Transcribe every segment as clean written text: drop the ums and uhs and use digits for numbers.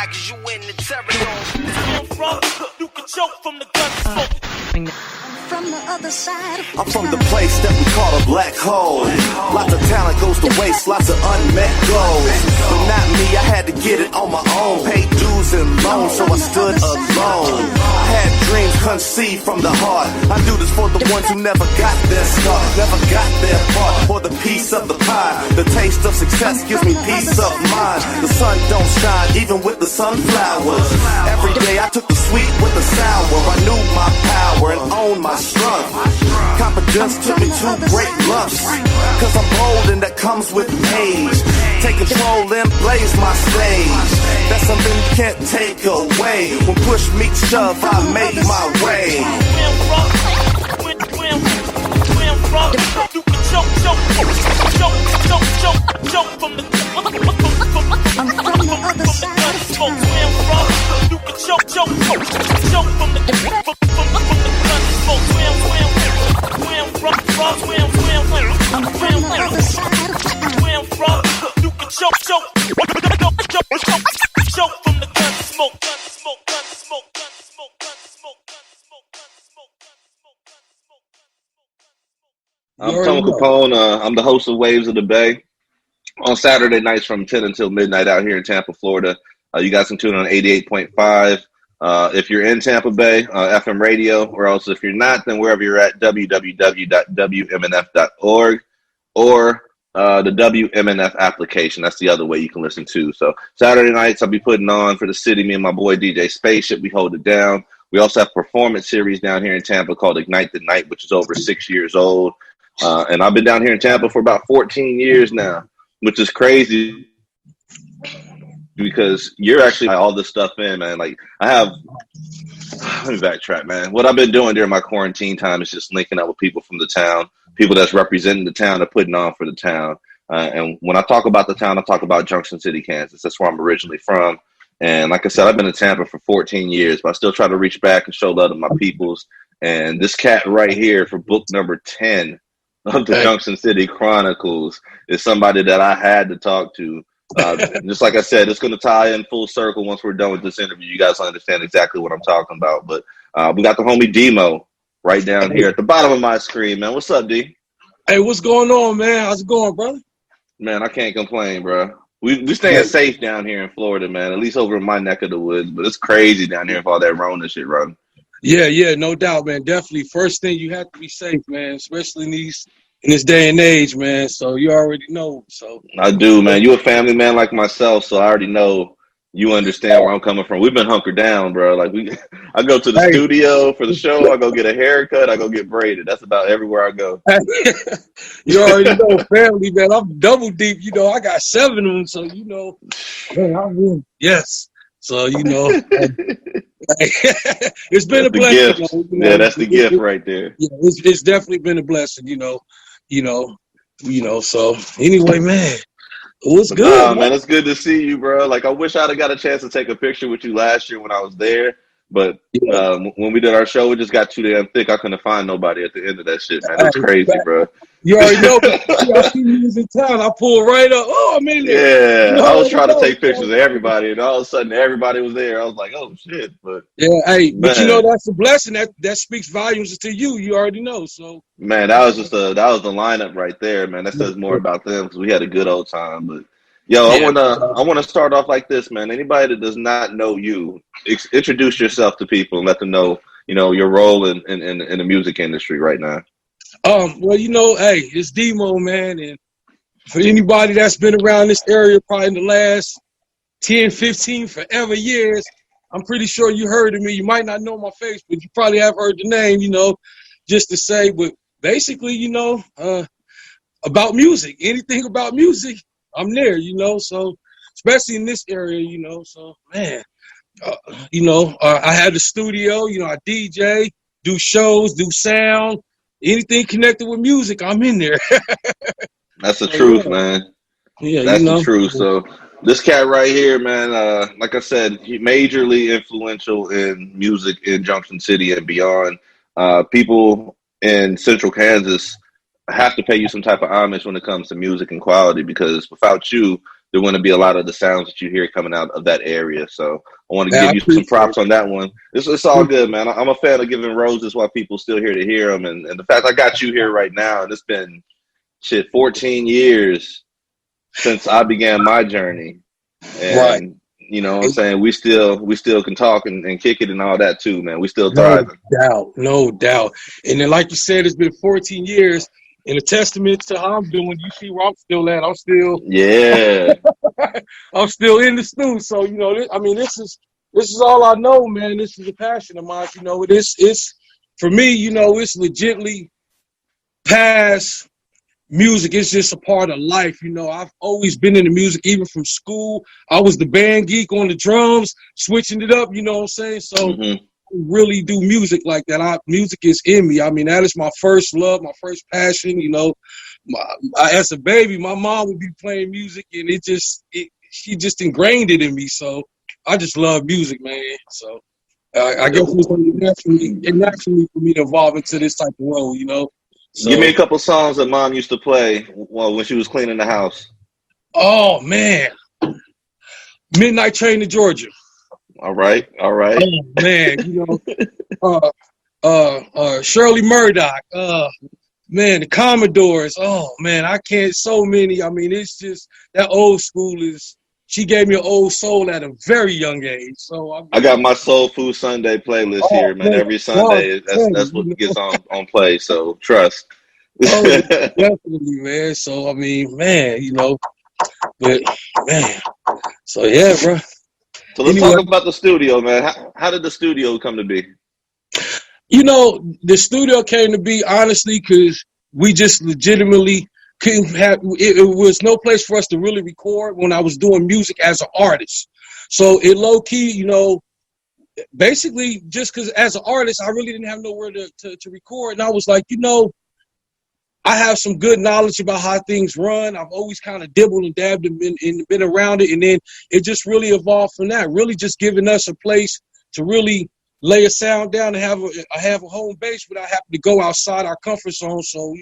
cause you in the territory. You can choke from the gun smoke. From the other side. I'm from the place that we call a black hole. Lots of talent goes to waste, lots of unmet goals. But not me, I had to get it on my own. Paid dues and loans, so I stood alone. I had dreams conceived from the heart. I do this for the ones who never got their start, never got their part. For the piece of the pie, the taste of success gives me peace of mind. The sun don't shine even with the sunflowers. Every day I took the sweet with the sour. I knew my power and owned my strength. Confidence took me to great lengths, cause I'm bold and that comes with age. Take control and blaze my stage. That's something you can't take away. When push meets shove, I made my way. You can choke from the I'm from the other side. You can choke from the gun smoke. Where I'm from, you can choke from the gun smoke. I'm Tony Capone. I'm the host of Waves of the Bay on Saturday nights from 10 until midnight out here in Tampa, Florida. You guys can tune in on 88.5. If you're in Tampa Bay, FM radio, or else if you're not, then wherever you're at, www.wmnf.org or the WMNF application. That's the other way you can listen to. So Saturday nights, I'll be putting on for the city, me and my boy DJ Spaceship. We hold it down. We also have a performance series down here in Tampa called Ignite the Night, which is over 6 years old. And I've been down here in Tampa for about 14 years now, which is crazy because you're actually all this stuff in, man. Like let me backtrack, man. What I've been doing during my quarantine time is just linking up with people from the town, people that's representing the town or putting on for the town. And when I talk about the town, I talk about Junction City, Kansas. That's where I'm originally from. And like I said, I've been in Tampa for 14 years, but I still try to reach back and show love to my peoples. And this cat right here for book number 10 of the Junction City Chronicles is somebody that I had to talk to. Just like I said, it's going to tie in full circle once we're done with this interview. You guys will understand exactly what I'm talking about. But we got the homie D MOE right down here at the bottom of my screen, man. What's up, D? Hey, what's going on, man? How's it going, brother? Man, I can't complain, bro. We staying safe down here in Florida, man, at least over in my neck of the woods. But it's crazy down here with all that Rona shit running. Yeah, no doubt, man. Definitely. First thing, you have to be safe, man, especially in this day and age, man. So you already know. So I do, man. You a family man like myself, so I already know you understand where I'm coming from. We've been hunkered down, bro. Like I go to the studio for the show. I go get a haircut. I go get braided. That's about everywhere I go. You already know, family, man. I'm double deep. You know, I got 7 of them, so you know, man, I'm in. Yes. So you know, it's been a blessing. Yeah, that's the gift right there. Yeah, it's definitely been a blessing. You know. So anyway, man. What's good, man? It's good to see you, bro. Like, I wish I'd have got a chance to take a picture with you last year when I was there. But when we did our show, it just got too damn thick. I couldn't find nobody at the end of that shit, man. It's crazy, bro. You already know. I see you was in town. I pulled right up. Oh, I'm in there. Yeah, I was trying to take pictures of everybody, and all of a sudden, everybody was there. I was like, oh, shit. But but you know, that's a blessing. That speaks volumes to you. You already know. So, man, that was the lineup right there, man. That says more about them because we had a good old time. But yo, I wanna start off like this, man. Anybody that does not know you, introduce yourself to people and let them know, your role in the music industry right now. Well, it's D MOE, man, and for anybody that's been around this area probably in the last 10, 15, forever years, I'm pretty sure you heard of me. You might not know my face, but you probably have heard the name, just to say, but basically, about music, anything about music, I'm there, so especially in this area, so man, I had the studio, I DJ, do shows, do sound, anything connected with music, I'm in there. That's the truth, man. Yeah, that's the truth. So this cat right here, man, like I said, he majorly influential in music in Junction City and beyond. People in Central Kansas have to pay you some type of homage when it comes to music and quality, because without you, there wouldn't be a lot of the sounds that you hear coming out of that area. So I want to Yeah, give you some props on that one. It's all good, man. I'm a fan of giving roses while people still here to hear them. And the fact I got you here right now, and it's been, 14 years since I began my journey. And, Right. you know what I'm saying? We still can talk and kick it and all that too, man. We still No thriving. doubt, no doubt. And then, like you said, it's been 14 years, and a testament to how I'm doing. You see where I'm still at. I'm still in the stew. So this is all I know, man. This is a passion of mine. It's for me. It's legitly past music. It's just a part of life. I've always been into music, even from school. I was the band geek on the drums, switching it up. You know what I'm saying? So. Mm-hmm. Really do music like that. Music is in me. I mean, that is my first love, my first passion. As a baby, my mom would be playing music, and she just ingrained it in me. So I just love music, man. So I guess it was naturally for me to evolve into this type of role. So, give me a couple songs that Mom used to play when she was cleaning the house. Oh man, Midnight Train to Georgia. All right. Oh man, Shirley Murdoch. Man, the Commodores. Oh man, I can't. So many. I mean, it's just that old school is. She gave me an old soul at a very young age. So I got my Soul Food Sunday playlist here, man. Every Sunday, that's what gets on play. So trust. Definitely, man. So I mean, man, but man. So yeah, bro. So let's talk about the studio, man. How did the studio come to be? The studio came to be, honestly, because we just legitimately couldn't have, it was no place for us to really record when I was doing music as an artist. So it low key, basically just because as an artist, I really didn't have nowhere to record. And I was like, I have some good knowledge about how things run. I've always kind of dibbled and dabbed and been around it. And then it just really evolved from that, really just giving us a place to really lay a sound down and have a home base without having to go outside our comfort zone. So,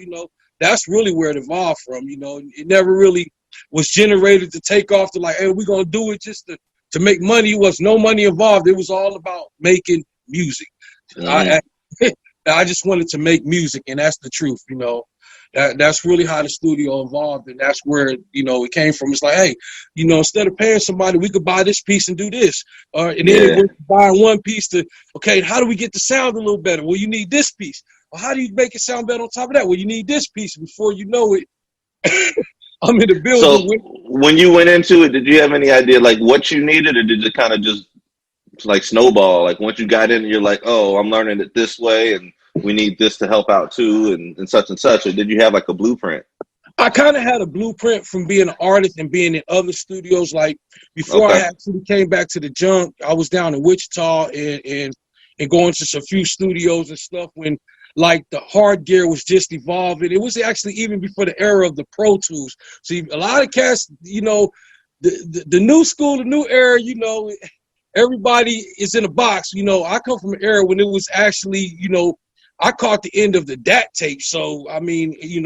that's really where it evolved from. It never really was generated to take off to like, hey, we're going to do it just to make money. It was no money involved. It was all about making music. Mm-hmm. I just wanted to make music, and that's the truth, That's really how the studio evolved, and that's where, it came from. It's like, hey, instead of paying somebody, we could buy this piece and do this. And then we're buying one piece okay, how do we get the sound a little better? Well, you need this piece. Well, how do you make it sound better on top of that? Well, you need this piece. Before you know it, I'm in the building. So when you went into it, did you have any idea, like, what you needed, or did it kind of just, like, snowball? Like, once you got in, you're like, oh, I'm learning it this way, and we need this to help out too, and such and such. Or did you have like a blueprint? I kind of had a blueprint from being an artist and being in other studios. Like before I actually came back to the Junk, I was down in Wichita and going to some few studios and stuff when like the hard gear was just evolving. It was actually even before the era of the Pro Tools. See, a lot of cats, the new school, the new era, everybody is in a box. I come from an era when it was actually, I caught the end of the DAT tape, so I mean, hey,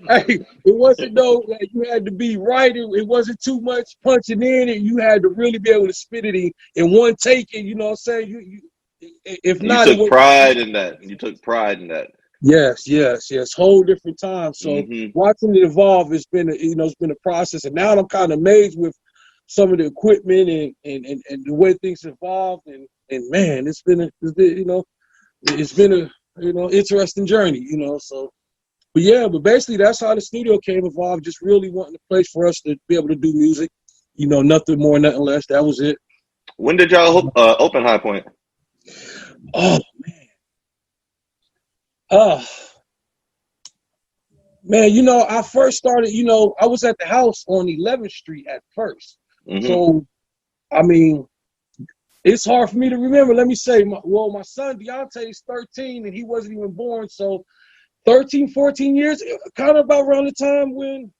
it wasn't like you had to be right. It wasn't too much punching in, and you had to really be able to spit it in one take. And you know what I'm saying? If not, you took pride in that. You took pride in that. Yes. Whole different time. So watching it evolve, it's been a process, and now I'm kind of amazed with some of the equipment and the way things evolved and man, it's been a interesting journey, so but basically that's how the studio came evolved, just really wanting a place for us to be able to do music, nothing more, nothing less. That was it. When did y'all open Hi-Poynt? Oh man, I first started, I was at the house on 11th Street at first. So I mean, it's hard for me to remember. Let me say, my son Deontay is 13 and he wasn't even born. So 13, 14 years, kind of about around the time when,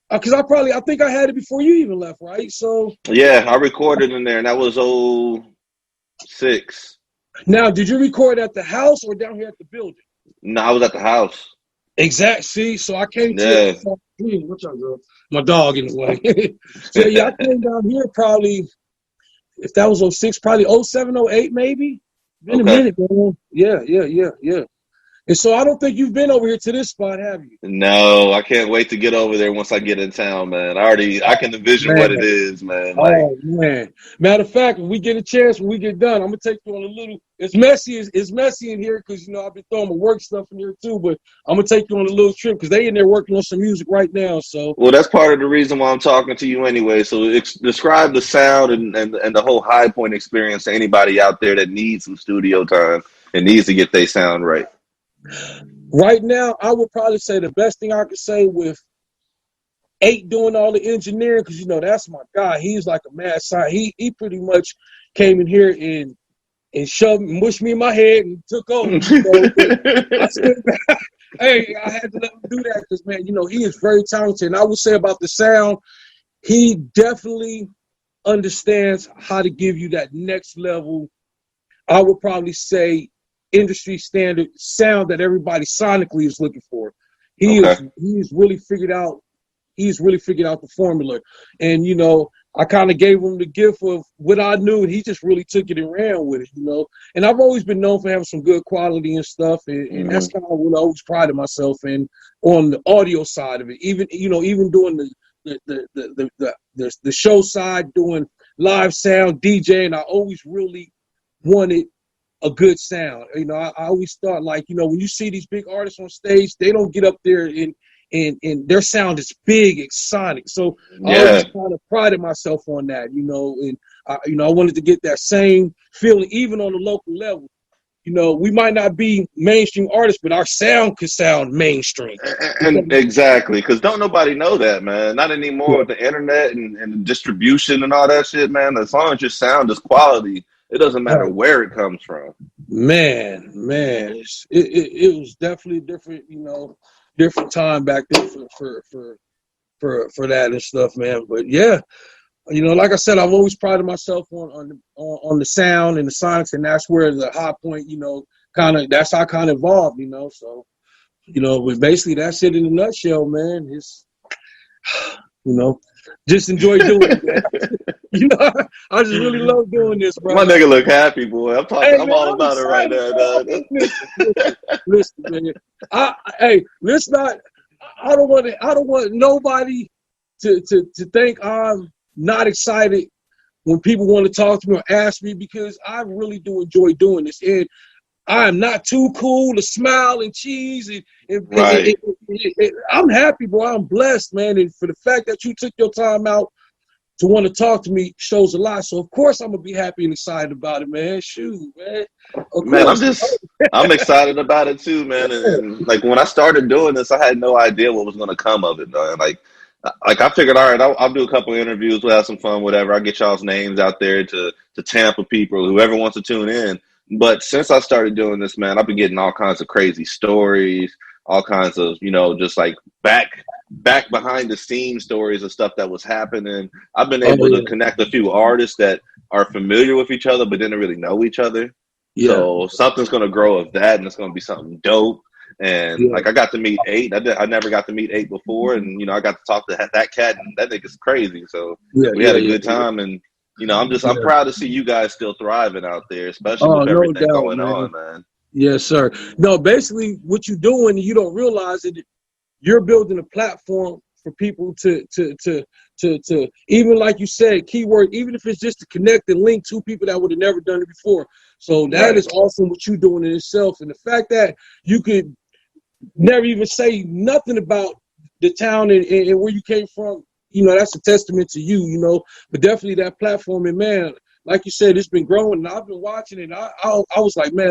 because I think I had it before you even left, right? So yeah, I recorded in there, and that was 06. Now, did you record at the house or down here at the building? No, I was at the house. Exact. See, so I came Yeah. to what's up, girl? My dog in the way. So yeah, I came down here probably, if that was 06, probably 07, 08 maybe. Been a Okay. minute, man. Yeah. And so I don't think you've been over here to this spot, have you? No, I can't wait to get over there once I get in town, man. I can envision what it Man. is, man. Like, Oh man! Matter of fact, when we get a chance, when we get done, I'm gonna take you on a little. It's messy in here because I've been throwing my work stuff in here too. But I'm gonna take you on a little trip because they in there working on some music right now. So well, that's part of the reason why I'm talking to you anyway. So describe the sound and the whole High Point experience to anybody out there that needs some studio time and needs to get their sound right. right now, I would probably say the best thing I could say with 8 doing all the engineering because that's my guy. He's like a mad scientist. He pretty much came in here and shoved, mushed me in my head and took over. I stood back. Hey, I had to let him do that because, man, he is very talented. And I would say about the sound, he definitely understands how to give you that next level, I would probably say, industry standard sound that everybody sonically is looking for. He's really figured out the formula. And, I kind of gave him the gift of what I knew, and he just really took it and ran with it, And I've always been known for having some good quality and stuff, and that's kind of what I always prided myself in on the audio side of it. Even doing the show side, doing live sound, DJing, I always really wanted a good sound. I always thought, like, when you see these big artists on stage, they don't get up there and their sound is big, it's sonic. So I always kind of prided myself on that, and I wanted to get that same feeling even on the local level. We might not be mainstream artists, but our sound could sound mainstream. And exactly, because don't nobody know that, man. Not anymore with the internet and distribution and all that shit, man. As long as your sound is quality, it doesn't matter where it comes from. Man, it was definitely different, different time back then for that and stuff, man. But yeah, like I said, I've always prided myself on the sound and the sonics, and that's where the Hi-Poynt, that's how I kind of evolved, So, but basically that's it in a nutshell, man. It's, just enjoy doing it, man. I just really love doing this, bro. My nigga look happy, boy. I'm talking. Hey, I'm man, all about it right now, dog. Listen, man. I don't want nobody to think I'm not excited when people want to talk to me or ask me, because I really do enjoy doing this. And I am not too cool to smile and cheese. And I'm happy, bro. I'm blessed, man. And for the fact that you took your time out to want to talk to me shows a lot. So, of course, I'm going to be happy and excited about it, man. Shoot, man. Man, I'm excited about it too, man. And like when I started doing this, I had no idea what was going to come of it, man. Like I figured, all right, I'll do a couple interviews, we'll have some fun, whatever. I'll get y'all's names out there to Tampa people, whoever wants to tune in. But since I started doing this, man, I've been getting all kinds of crazy stories, all kinds of, just like back behind the scenes stories of stuff that was happening. I've been able to connect a few artists that are familiar with each other, but didn't really know each other. Yeah. So something's going to grow of that, and it's going to be something dope. And like I got to meet 8. I never got to meet 8 before, and I got to talk to that cat, and that nigga's crazy. So we had a good time, and I'm proud to see you guys still thriving out there, especially with everything going on, man. Yes, sir. No, basically what you're doing, you don't realize it. You're building a platform for people to even, like you said, keyword, even if it's just to connect and link to people that would have never done it before. So that is awesome what you're doing in itself. And the fact that you could never even say nothing about the town and where you came from, that's a testament to you, but definitely that platform. And man, like you said, it's been growing, and I've been watching it. I was like, man,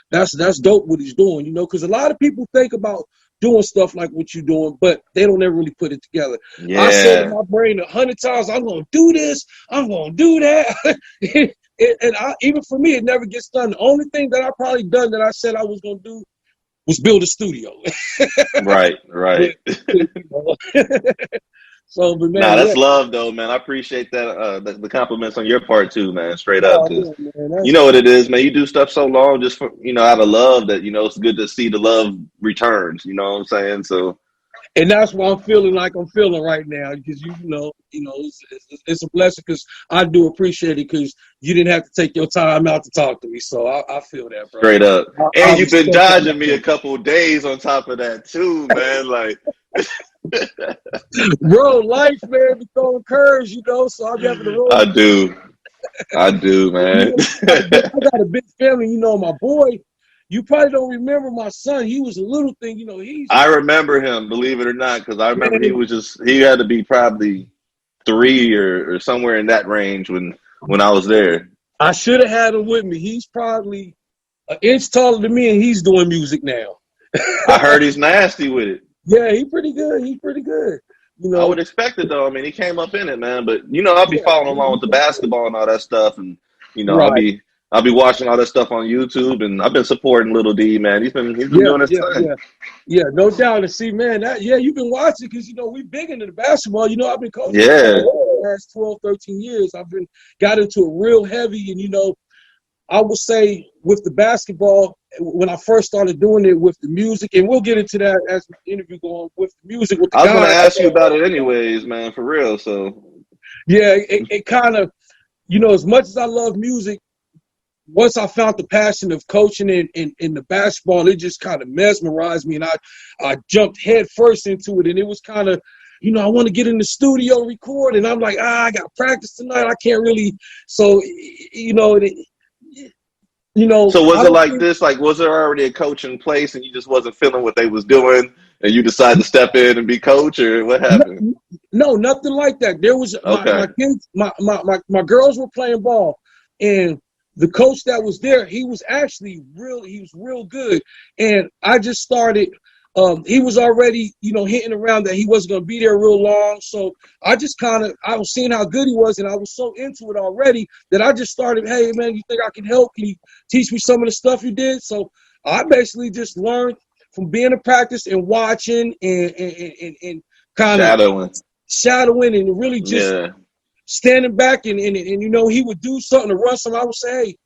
that's dope what he's doing, because a lot of people think about doing stuff like what you're doing, but they don't ever really put it together. Yeah. I said in my brain 100 times, I'm going to do this, I'm going to do that. and even for me, it never gets done. The only thing that I probably done that I said I was going to do was build a studio. Right. So, but man, Nah, that's yeah. love though, man. I appreciate that. The compliments on your part too, man. Straight up, Oh, because yeah, man, you know what it is, man. You do stuff so long just for out of love that it's good to see the love returns. You know what I'm saying? So and that's why I'm feeling like I'm feeling right now, because it's a blessing, because I do appreciate it, because you didn't have to take your time out to talk to me. So I feel that, bro. straight up, I and you've been respect dodging me a that. couple of days on top of that too, man. Like, Bro, life, man, be throwing curves, so I'm having to roll. I do, man. I got a big family, my boy. You probably don't remember my son. He was a little thing, I remember him, believe it or not, because I remember man, he had to be probably 3 or somewhere in that range when I was there. I should have had him with me. He's probably an inch taller than me, and he's doing music now. I heard he's nasty with it. Yeah, he's pretty good. He's pretty good. I would expect it though. I mean, he came up in it, man. But I'll be following along with the basketball and all that stuff, and Right. I'll be watching all that stuff on YouTube, and I've been supporting Little D, man. He's been doing his thing. Yeah, no doubt. And see, man, you've been watching, because we big into the basketball. I've been coaching for the last 12, 13 years. I've got into it real heavy, and I would say with the basketball, when I first started doing it with the music, and we'll get into that as the interview going with the music. With the I was going to ask you about it anyways, man, for real. So yeah, it kind of, as much as I love music, once I found the passion of coaching in the basketball, it just kind of mesmerized me, and I jumped head first into it, and it was kind of, I want to get in the studio, record, and I'm like, I got practice tonight, I can't really, so So was it like this? Like, was there already a coach in place, and you just wasn't feeling what they was doing, and you decided to step in and be coach, or what happened? No, nothing like that. There was my kids, my girls were playing ball, and the coach that was there, he was real good, and I just started. He was already, hitting around that he wasn't going to be there real long. So I just I was seeing how good he was, and I was so into it already that I just started, hey, man, you think I can help? Can you teach me some of the stuff you did? So I basically just learned from being in practice and watching and kind of shadowing and really just standing back and he would do something to run something. I would say, hey,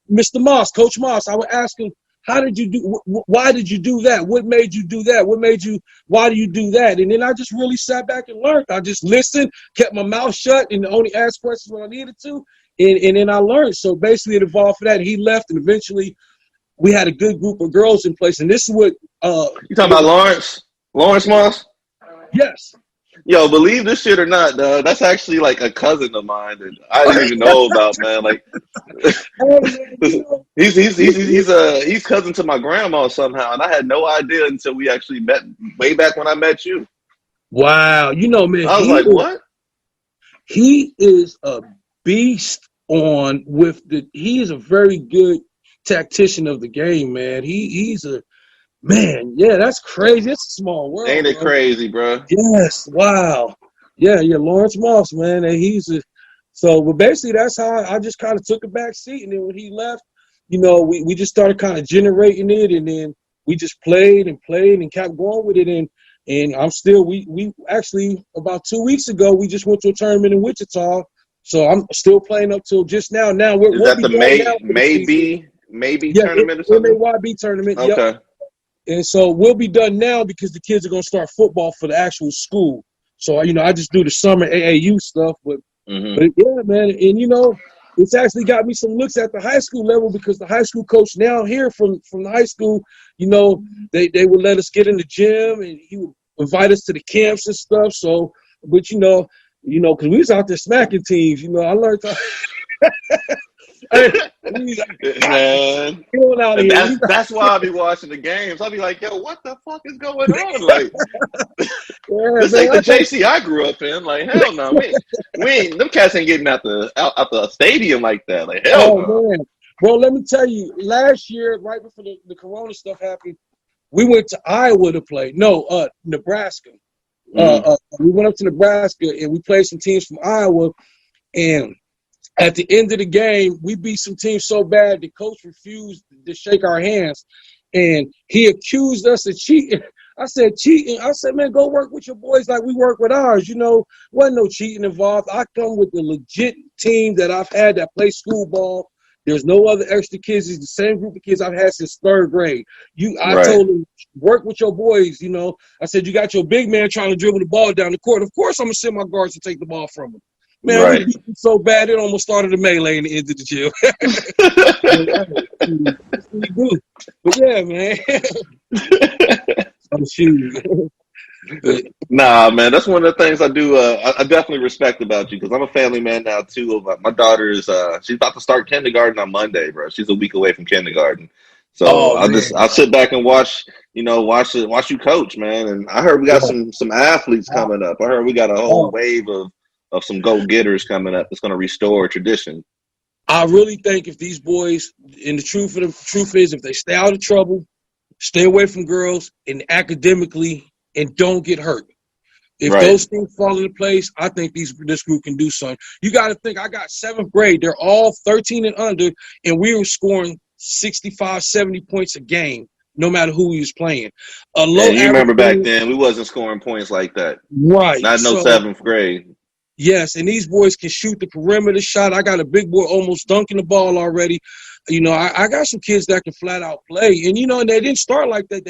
Mr. Moss, Coach Moss, I would ask him, how did you do? Why did you do that? What made you do that? Why do you do that? And then I just really sat back and learned. I just listened, kept my mouth shut, and only asked questions when I needed to. And then I learned. So basically it evolved for that. He left, and eventually we had a good group of girls in place. And this is what you talking about Lawrence Moss? Yes. Yo, believe this shit or not, dog, that's actually like a cousin of mine that I didn't even know about, man. Like, he's cousin to my grandma somehow, and I had no idea until we actually met way back when I met you. Wow, man, I was like, what? He is a beast he is a very good tactician of the game, man. He's a man, yeah, that's crazy. It's a small world. Ain't it crazy, bro? Yes, wow. Yeah, Lawrence Moss, man. And but basically that's how I just kind of took a back seat. And then when he left, we just started kind of generating it, and then we just played and kept going with it. And I'm still, we actually about 2 weeks ago, we just went to a tournament in Wichita. So I'm still playing up till just now. Now is that the maybe tournament or something? MAYB tournament. Okay. Yep. And so we'll be done now because the kids are going to start football for the actual school. So, I just do the summer AAU stuff. But yeah, man. And, it's actually got me some looks at the high school level, because the high school coach now here from the high school, they would let us get in the gym, and he would invite us to the camps and stuff. So, but, because we was out there smacking teams, I learned how. Hey, man, that's why I'll be watching the games. I'll be like, yo, what the fuck is going on? Like, this ain't the JC I grew up in. Like, hell no, we ain't them cats ain't getting out the stadium like that. Like, hell no. Man. Bro, let me tell you, last year, right before the Corona stuff happened, we went to Iowa to play. No, Nebraska. We went up to Nebraska, and we played some teams from Iowa, and at the end of the game, we beat some teams so bad the coach refused to shake our hands, and he accused us of cheating. I said, cheating. I said, man, go work with your boys like we work with ours. You know, wasn't no cheating involved. I come with the legit team that I've had that play school ball. There's no other extra kids. It's the same group of kids I've had since third grade. I Right. told them, work with your boys, you know. I said, you got your big man trying to dribble the ball down the court. Of course, I'm going to send my guards to take the ball from him. Man, Right. we beat them so bad, it almost started a melee in the end of the gym. That's what we do. But yeah, man. Oh, shoot. Nah, man, that's one of the things I do. I definitely respect about you because I'm a family man now too. My daughter is she's about to start kindergarten on Monday, bro. She's a week away from kindergarten, so Oh, I'll sit back and watch you coach, man. And I heard we got some athletes coming up. I heard we got a whole wave of some go-getters coming up that's going to restore tradition. I really think if these boys, and the truth is, if they stay out of trouble, stay away from girls, and academically, and don't get hurt. If those things fall into place, I think this group can do something. You got to think, I got 7th grade. They're all 13 and under, and we were scoring 65, 70 points a game, no matter who we was playing. You remember back then, we wasn't scoring points like that. Right. Not no 7th grade. Yes, and these boys can shoot the perimeter shot. I got a big boy almost dunking the ball already. You know, I got some kids that can flat out play. And, you know, and they didn't start like that.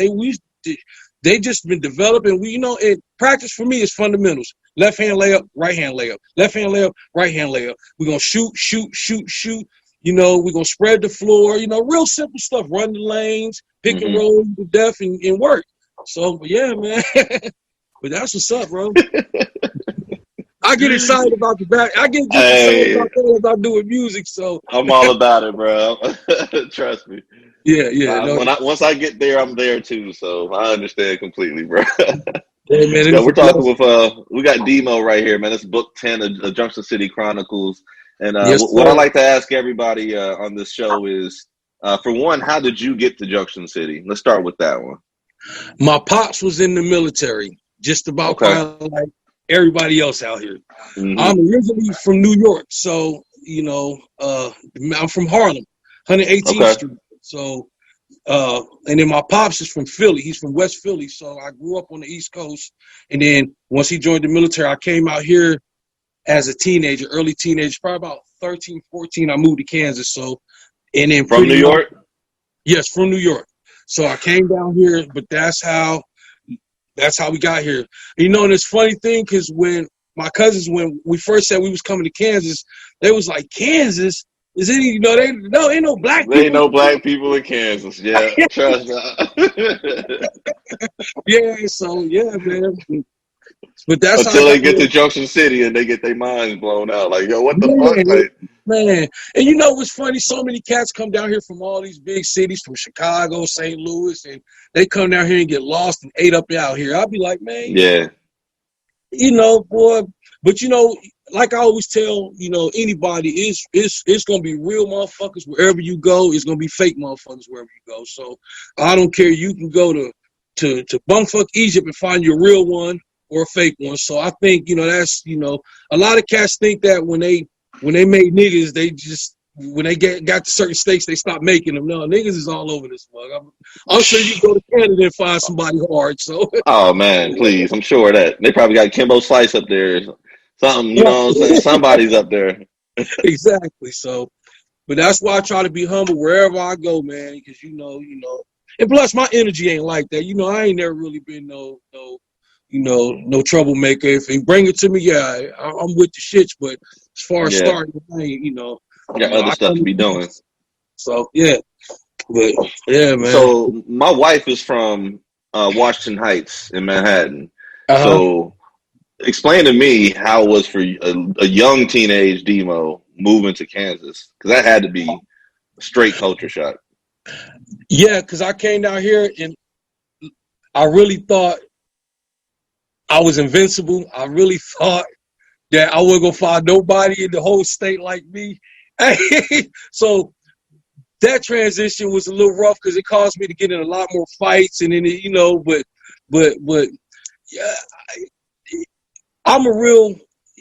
They just been developing. And practice for me is fundamentals. Left hand layup, right hand layup. Left hand layup, right hand layup. We're going to shoot. You know, we're going to spread the floor. You know, real simple stuff. Run the lanes, pick and roll to death and work. So, but yeah, man. But that's what's up, bro. I get excited about the back. I get excited about that as I do with music. So I'm all about it, bro. Trust me. Yeah. Once I get there, I'm there too. So I understand completely, bro. Yeah, man, we're talking with we got D MOE right here, man. It's book 10 of the Junction City Chronicles. And what I like to ask everybody on this show is, for one, how did you get to Junction City? Let's start with that one. My pops was in the military, just about kind of like everybody else out here. Mm-hmm. I'm originally from New York, so I'm from Harlem, 118th Street. So, and then my pops is from Philly. He's from West Philly, so I grew up on the East Coast. And then once he joined the military, I came out here as a teenager, early teenager, probably about 13, 14. I moved to Kansas. So, and then from New York. Yes, from New York. So I came down here, but that's how we got here. You know, and it's a funny thing because when my cousins, when we first said we was coming to Kansas, they was like, Kansas? Is it, ain't no black people. There ain't no black people in Kansas. Yeah, trust me. Yeah, so, yeah, man. But that's until they get to Junction City and they get their minds blown out. Like, yo, what the fuck? Like, man. And you know what's funny? So many cats come down here from all these big cities, from Chicago, St. Louis, and they come down here and get lost and ate up out here. I'll be like, man. Yeah. You know, boy. But, you know, like I always tell, you know, anybody, it's going to be real motherfuckers wherever you go. It's going to be fake motherfuckers wherever you go. So I don't care. You can go to bumfuck Egypt and find your real one or a fake one. So I think, you know, that's, you know, a lot of cats think that when they made niggas, they just, when they got to certain states, they stop making them. No, niggas is all over this mug. I'm sure you go to Canada and find somebody hard. So. Oh, man, please. I'm sure of that. They probably got Kimbo Slice up there. Something, you know what I'm saying? Somebody's up there. Exactly. So, but that's why I try to be humble wherever I go, man, because, you know. And plus, my energy ain't like that. You know, I ain't never really been no troublemaker. If you bring it to me, yeah, I'm with the shits. But as far as starting, I ain't, you know. Got other stuff to be doing. So, yeah. But, yeah, man. So, my wife is from Washington Heights in Manhattan. Uh-huh. So, explain to me how it was for a young teenage D MOE moving to Kansas. Because that had to be a straight culture shock. Yeah, because I came down here and I really thought I was invincible. I really thought that I wasn't going to find nobody in the whole state like me. So that transition was a little rough because it caused me to get in a lot more fights. And then, you know, but yeah, I'm a real,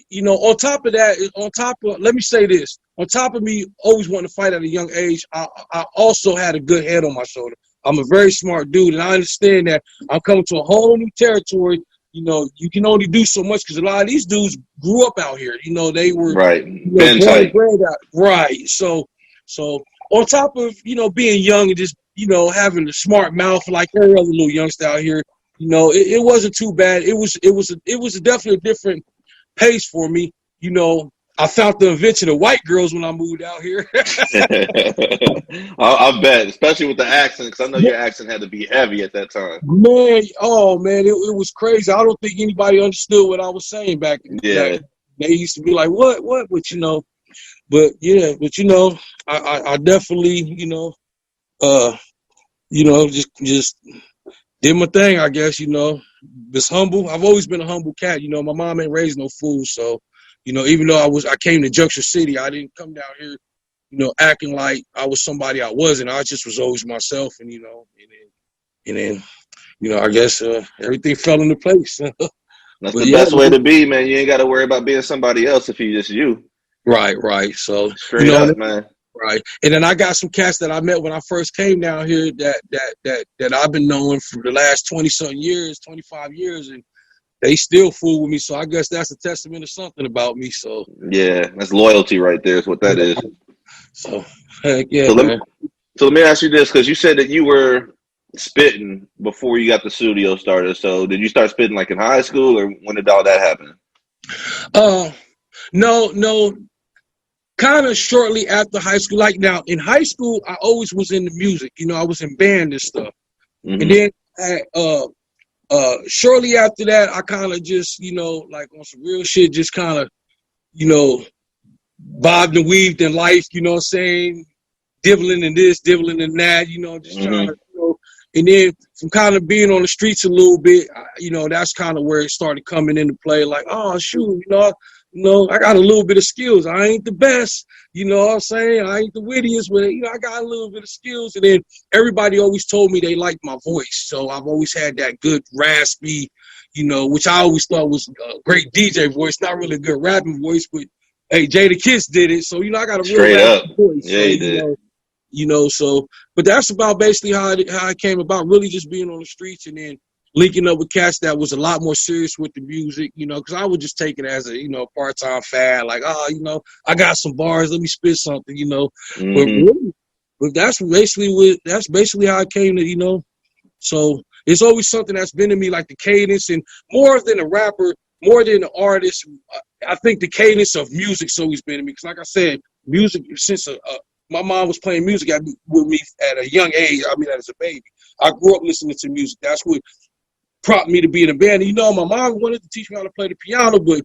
you know, on top of, let me say this. On top of me always wanting to fight at a young age, I also had a good head on my shoulder. I'm a very smart dude, and I understand that I'm coming to a whole new territory. You know, you can only do so much because a lot of these dudes grew up out here. You know, they were Right. born and bred out. Right. So on top of, you know, being young and just, you know, having a smart mouth like every other little youngster out here, you know, it wasn't too bad. It was definitely a different pace for me. You know, I found the invention of white girls when I moved out here. I bet, especially with the accent, because I know your accent had to be heavy at that time. Man, oh man, it was crazy. I don't think anybody understood what I was saying back then. Yeah. They used to be like, what? But you know, I definitely, just did my thing, I guess, you know. Was humble. I've always been a humble cat, you know. My mom ain't raised no fool, so, you know, even though I came to Junction City, I didn't come down here, you know, acting like I was somebody I wasn't. I just was always myself, and you know, and then you know, I guess everything fell into place. That's the best way to be, man. You ain't got to worry about being somebody else if you're just you. Right. So straight up, man. Right. And then I got some cats that I met when I first came down here that I've been knowing for the last 20-something years, 25 years, and they still fool with me. So I guess that's a testament of something about me. So yeah, that's loyalty right there is what that is. So heck yeah, so man. Let me ask you this, because you said that you were spitting before you got the studio started. So did you start spitting like in high school, or when did all that happen? No. Kind of shortly after high school. Like now, in high school, I always was into music. You know, I was in band and stuff. Mm-hmm. And then shortly after that, I kind of just, you know, like on some real shit, just kind of, you know, bobbed and weaved in life, you know what I'm saying? Dibbling in this, dibbling in that, you know, just trying to, you know. And then from kind of being on the streets a little bit, you know, that's kind of where it started coming into play. Like, oh, shoot, you know, I got a little bit of skills. I ain't the best, you know what I'm saying? I ain't the wittiest, but, you know, I got a little bit of skills. And then everybody always told me they liked my voice. So I've always had that good raspy, you know, which I always thought was a great DJ voice, not really a good rapping voice, but, hey, Jada Kiss did it. So, you know, I got a real straight up voice. Yeah, so, he did. You know, so, but that's about basically how it came about, really just being on the streets and then linking up with cats that was a lot more serious with the music, you know, because I would just take it as a, you know, part-time fad, like, oh, you know, I got some bars, let me spit something, you know. But that's basically how I came to, you know. So it's always something that's been in me, like the cadence, and more than a rapper, more than an artist, I think the cadence of music's always been in me. Because like I said, music, since my mom was playing music with me at a young age, I mean, as a baby. I grew up listening to music. That's what prompted me to be in a band. And, you know, my mom wanted to teach me how to play the piano, but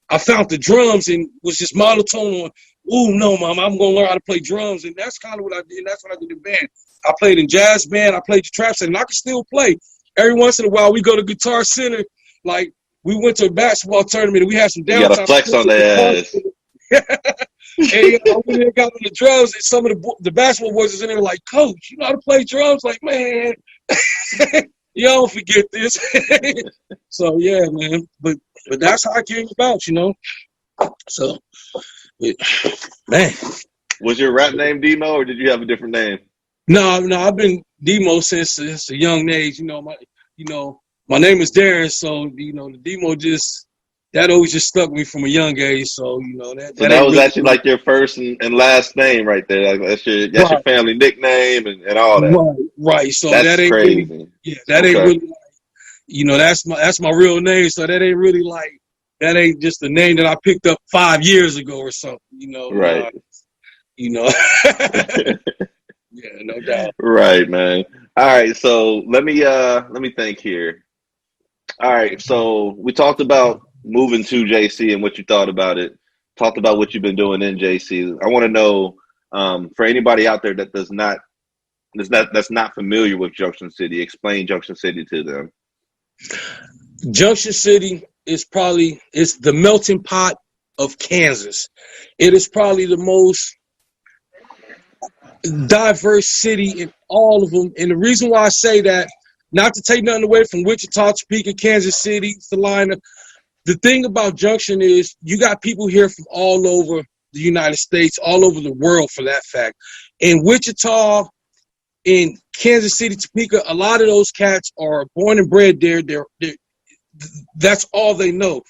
I found the drums and was just monotone on, oh, no, Mom, I'm going to learn how to play drums. And that's kind of what I did. And that's what I did in band. I played in jazz band. I played the trap set, and I can still play. Every once in a while, we go to Guitar Center. Like, we went to a basketball tournament, and we had some downtime. You got to flex on their ass. And I went and got on the drums, and some of the basketball boys was in there like, Coach, you know how to play drums? Like, man, you don't forget this. So, yeah, man. But that's how I came about, you know. So, man. Was your rap name D MOE, or did you have a different name? No, I've been D MOE since a young age. You know, my name is Darren, so, you know, the D MOE that always just stuck me from a young age. So, you know, that was really actually like your first and last name right there. Like that's your family nickname and all that. Right. So that's that ain't crazy. Really, ain't really like, you know, that's my real name. So that ain't really like, that ain't just a name that I picked up 5 years ago or something, you know. Right. You know. Yeah, no doubt. Right, man. All right, so let me think here. All right, so we talked about moving to JC and what you thought about it. Talked about what you've been doing in JC. I want to know, for anybody out there that's not familiar with Junction City, explain Junction City to them. Junction City is the melting pot of Kansas. It is probably the most diverse city in all of them. And the reason why I say that, not to take nothing away from Wichita, Topeka, Kansas City, Salina, the thing about Junction is you got people here from all over the United States, all over the world for that fact. In Wichita, in Kansas City, Topeka, a lot of those cats are born and bred there. That's all they know.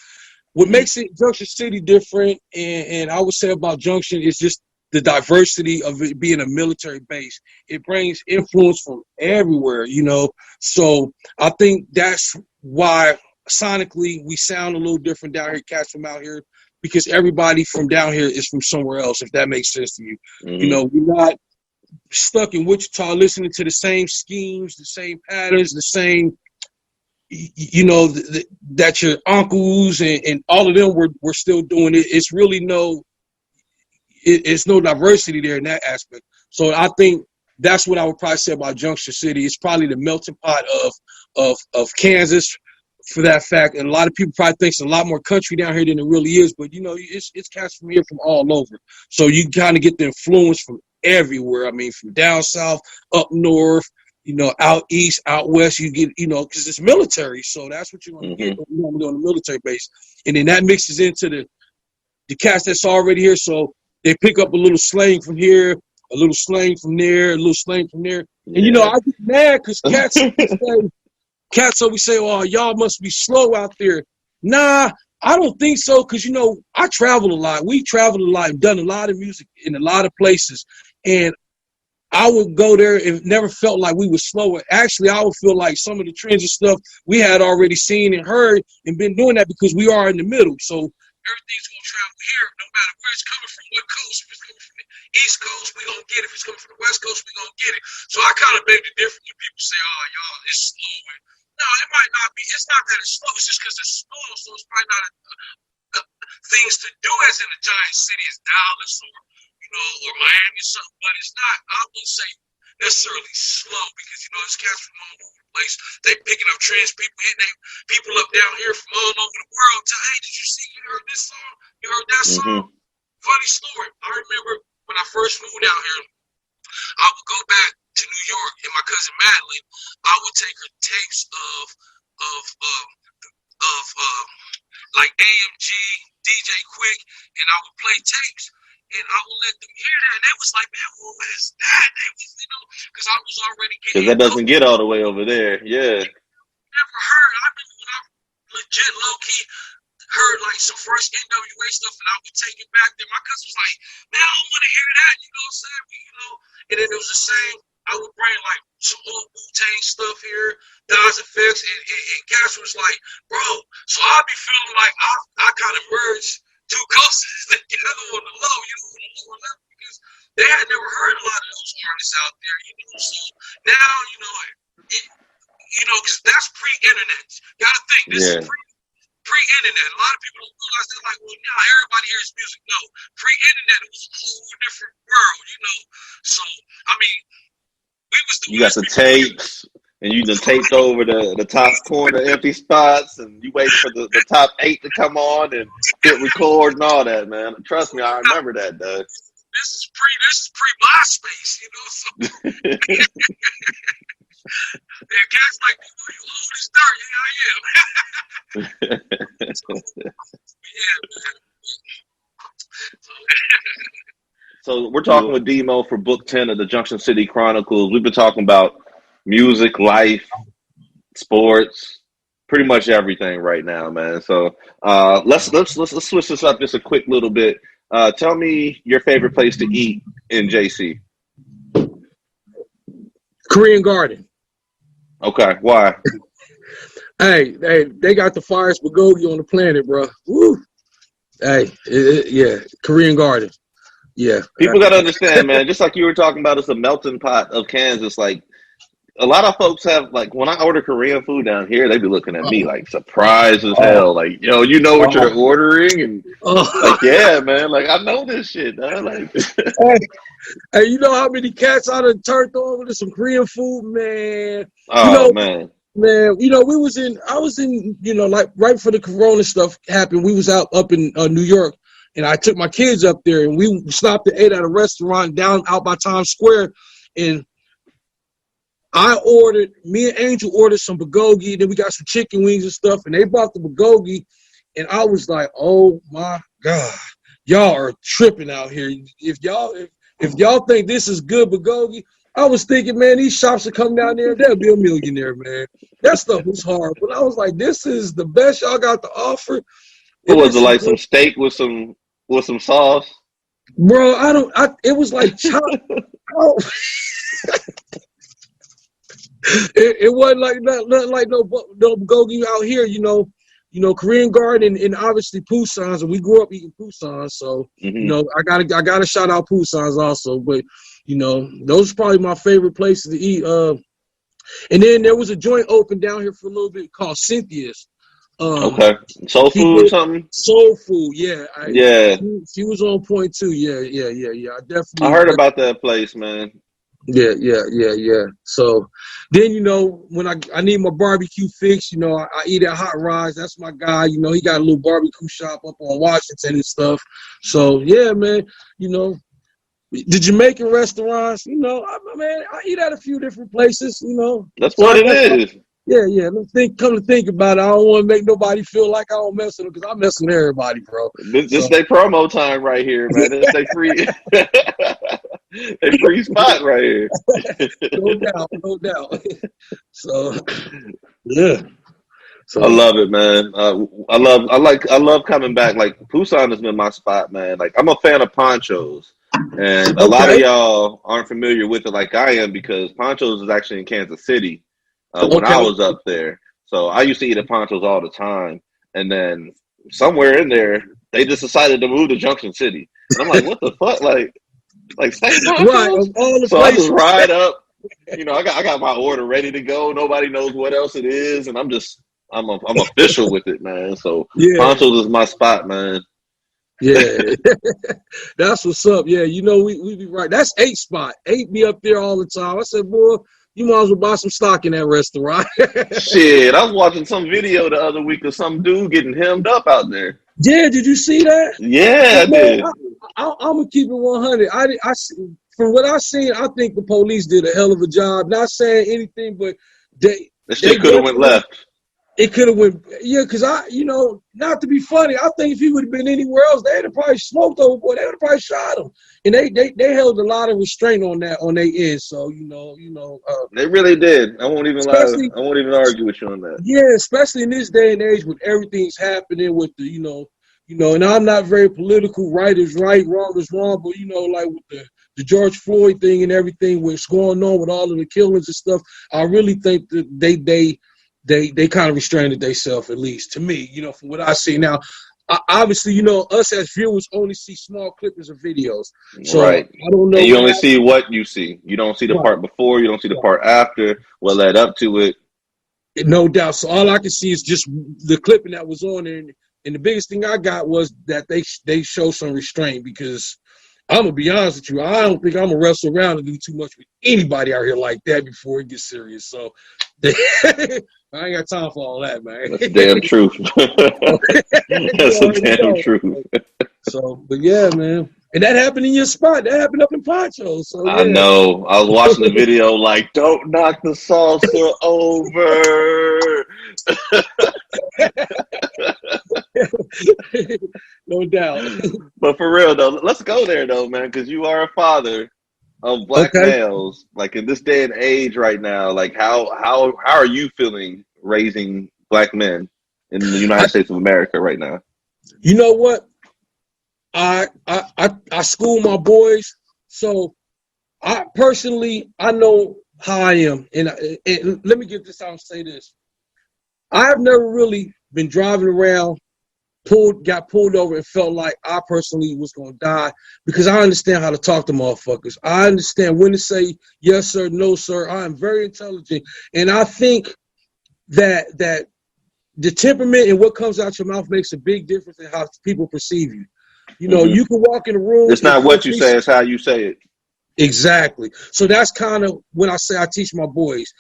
What makes it Junction City different, and I would say about Junction, is just the diversity of it being a military base. It brings influence from everywhere, you know. So I think that's why sonically we sound a little different down here, cats from out here, because everybody from down here is from somewhere else, if that makes sense to you. Mm-hmm. You know, we're not stuck in Wichita listening to the same schemes, the same patterns, the same, you know, that your uncles and all of them were still doing it. It's really it's no diversity there in that aspect. So I think that's what I would probably say about Junction City. It's probably the melting pot of Kansas for that fact. And a lot of people probably think it's a lot more country down here than it really is. But, you know, it's cats from here from all over. So you kind of get the influence from everywhere. I mean, from down south, up north, you know, out east, out west, you get, you know, because it's military. So that's what you're going to get normally on the military base. And then that mixes into the cats that's already here. So they pick up a little slang from here, a little slang from there, a little slang from there. And, you know, I get mad because cats always say, oh, y'all must be slow out there. Nah, I don't think so because, you know, I travel a lot. We traveled a lot and done a lot of music in a lot of places. And I would go there and never felt like we were slower. Actually, I would feel like some of the trends and stuff we had already seen and heard and been doing that because we are in the middle. So everything's going to travel here no matter where it's coming from, what coast. If it's coming from the East Coast, we're going to get it. If it's coming from the West Coast, we're going to get it. So I kind of beg the difference when people say, oh, y'all, it's slow. No, it might not be. It's not that it's slow. It's just because it's slow. So it's probably not things to do as in a giant city as Dallas or Miami or something. But it's not, I wouldn't say necessarily slow because, you know, it's cats from all over the place. They picking up trends. People hitting people up down here from all over the world. Hey, did you see? You heard this song? You heard that song? Funny story. I remember when I first moved down here, I would go back to New York and my cousin Madeline. I would take her tapes of like AMG, DJ Quick, and I would play tapes. And I would let them hear that, and they was like, "Man, who is that?" They was, you know, because I was already getting. Because that doesn't get all the way over there, yeah. Never heard. I remember when I legit low key heard like some first NWA stuff, and I would take it back there. My cousin was like, "Man, I don't want to hear that," you know what I'm saying? You know, and then it was the same. I would bring like some old Wu-Tang stuff here, Nas Effects, and Cash was like, "Bro," so I'd be feeling like I kind of merged two coasts together on the low, you know, on the lower level, because they had never heard a lot of those artists out there, you know. So now, you know, because that's pre-internet. You gotta think, this is pre-internet. A lot of people don't realize they're like, well, now everybody hears music. No, pre-internet, it was a whole different world, you know. So, I mean, we was doing. You got the tapes. And you done taped over the top corner empty spots, and you wait for the top 8 to come on and hit record and all that, man. Trust me, I remember that, Doug. This is pre MySpace, you know. So yeah, guys like, you old as dirt, yeah, I am. So we're talking with D MOE for Book 10 of the Junction City Chronicles. We've been talking about music, life, sports, pretty much everything right now, man. So let's switch this up just a quick little bit. Tell me your favorite place to eat in JC. Korean Garden. Okay, why? Hey, they got the finest bulgogi on the planet, bro. Woo. Hey, yeah, Korean Garden. Yeah. People got to understand, man, just like you were talking about, it's a melting pot of Kansas. Like, a lot of folks have, like, when I order Korean food down here, they be looking at me like surprised as hell. Like, yo, you know what you're ordering? And like, yeah, man, like, I know this shit, man. Like, hey, you know how many cats I done turned over to some Korean food, man? Oh, you know, man. Man, you know, I was in, you know, like right before the Corona stuff happened, we was up in New York, and I took my kids up there, and we stopped and ate at a restaurant out by Times Square, and me and Angel ordered some bulgogi, then we got some chicken wings and stuff, and they brought the bulgogi, and I was like, oh my God, y'all are tripping out here. If y'all think this is good bulgogi, I was thinking, man, these shops are coming down there, they'll be a millionaire, man. That stuff was hard, but I was like, this is the best y'all got to offer. What was it, like some steak with some sauce? Bro, it was like chopped. It wasn't like nothing like no gogi out here, you know, Korean Garden and obviously Poussin's, and we grew up eating Poussin's, so you know, I gotta shout out Poussin's also. But you know, those are probably my favorite places to eat. And then there was a joint open down here for a little bit called Cynthia's. Okay, soul food or something. Soul food, yeah. She was on point too. Yeah. I heard about that place, man. Yeah. So then, you know, when I need my barbecue fix, you know, I eat at Hot Rods. That's my guy. You know, he got a little barbecue shop up on Washington and stuff. So yeah, man, you know, the Jamaican restaurants, you know, I eat at a few different places, you know. That's what it is. Yeah. Come to think about it, I don't want to make nobody feel like I don't mess with them, because I mess with everybody, bro. This they promo time right here, man. This they free. They free spot right here. No doubt. So, yeah. So I love it, man. I love coming back. Like Poussin has been my spot, man. Like I'm a fan of Ponchos, and a lot of y'all aren't familiar with it like I am, because Ponchos is actually in Kansas City when I was up there. So I used to eat at Ponchos all the time, and then somewhere in there they just decided to move to Junction City, and I'm like, what the fuck, like stay Ponchos? Right, of all the so places. I just ride up. You know, I got my order ready to go. Nobody knows what else it is, and I'm official with it, man. So Ponchos is my spot, man. Yeah, that's what's up. Yeah, you know, we be right. That's 8 spot. 8 be up there all the time. I said, boy, you might as well buy some stock in that restaurant. Shit, I was watching some video the other week of some dude getting hemmed up out there. Yeah, did you see that? Yeah, I did. I'm gonna keep it 100. From what I seen, I think the police did a hell of a job. Not saying anything, but that shit could have went left. It could have went, because not to be funny, I think if he would have been anywhere else, they'd have probably smoked over, boy. They would have probably shot him. And they held a lot of restraint on that, on their end. So, they really did. I won't even lie. I won't even argue with you on that. Yeah, especially in this day and age with everything's happening with the, and I'm not very political, right is right, wrong is wrong, but, like with the George Floyd thing and everything, what's going on with all of the killings and stuff, I really think that they kind of restrained themselves, at least to me, from what I see. Now, obviously, us as viewers only see small clippings of videos. So right. I don't know. And you only see what you see. You don't see the part before. You don't see the part after. What led up to it. No doubt. So all I can see is just the clipping that was on there. And the biggest thing I got was that they show some restraint, because I'm going to be honest with you, I don't think I'm going to wrestle around and do too much with anybody out here like that before it gets serious. So I ain't got time for all that, man. That's the damn truth. That's the damn truth. So, but yeah, man. And that happened in your spot. That happened up in Poncho. So yeah. I know. I was watching the video like, don't knock the salsa over. No doubt. But for real, though, let's go there, though, man, because you are a father of black males. Like, in this day and age right now, like, how are you feeling raising black men in the United States of America right now? You know what? I school my boys, so I personally, I know how I am, and let me get this out and say this: I've never really been driving around, got pulled over, and felt like I personally was gonna die, because I understand how to talk to motherfuckers. I understand when to say yes sir, no sir. I am very intelligent, and I think that the temperament and what comes out your mouth makes a big difference in how people perceive you. You can walk in a room. It's not what you say, it's how you say it. Exactly. So that's kind of when I say I teach my boys.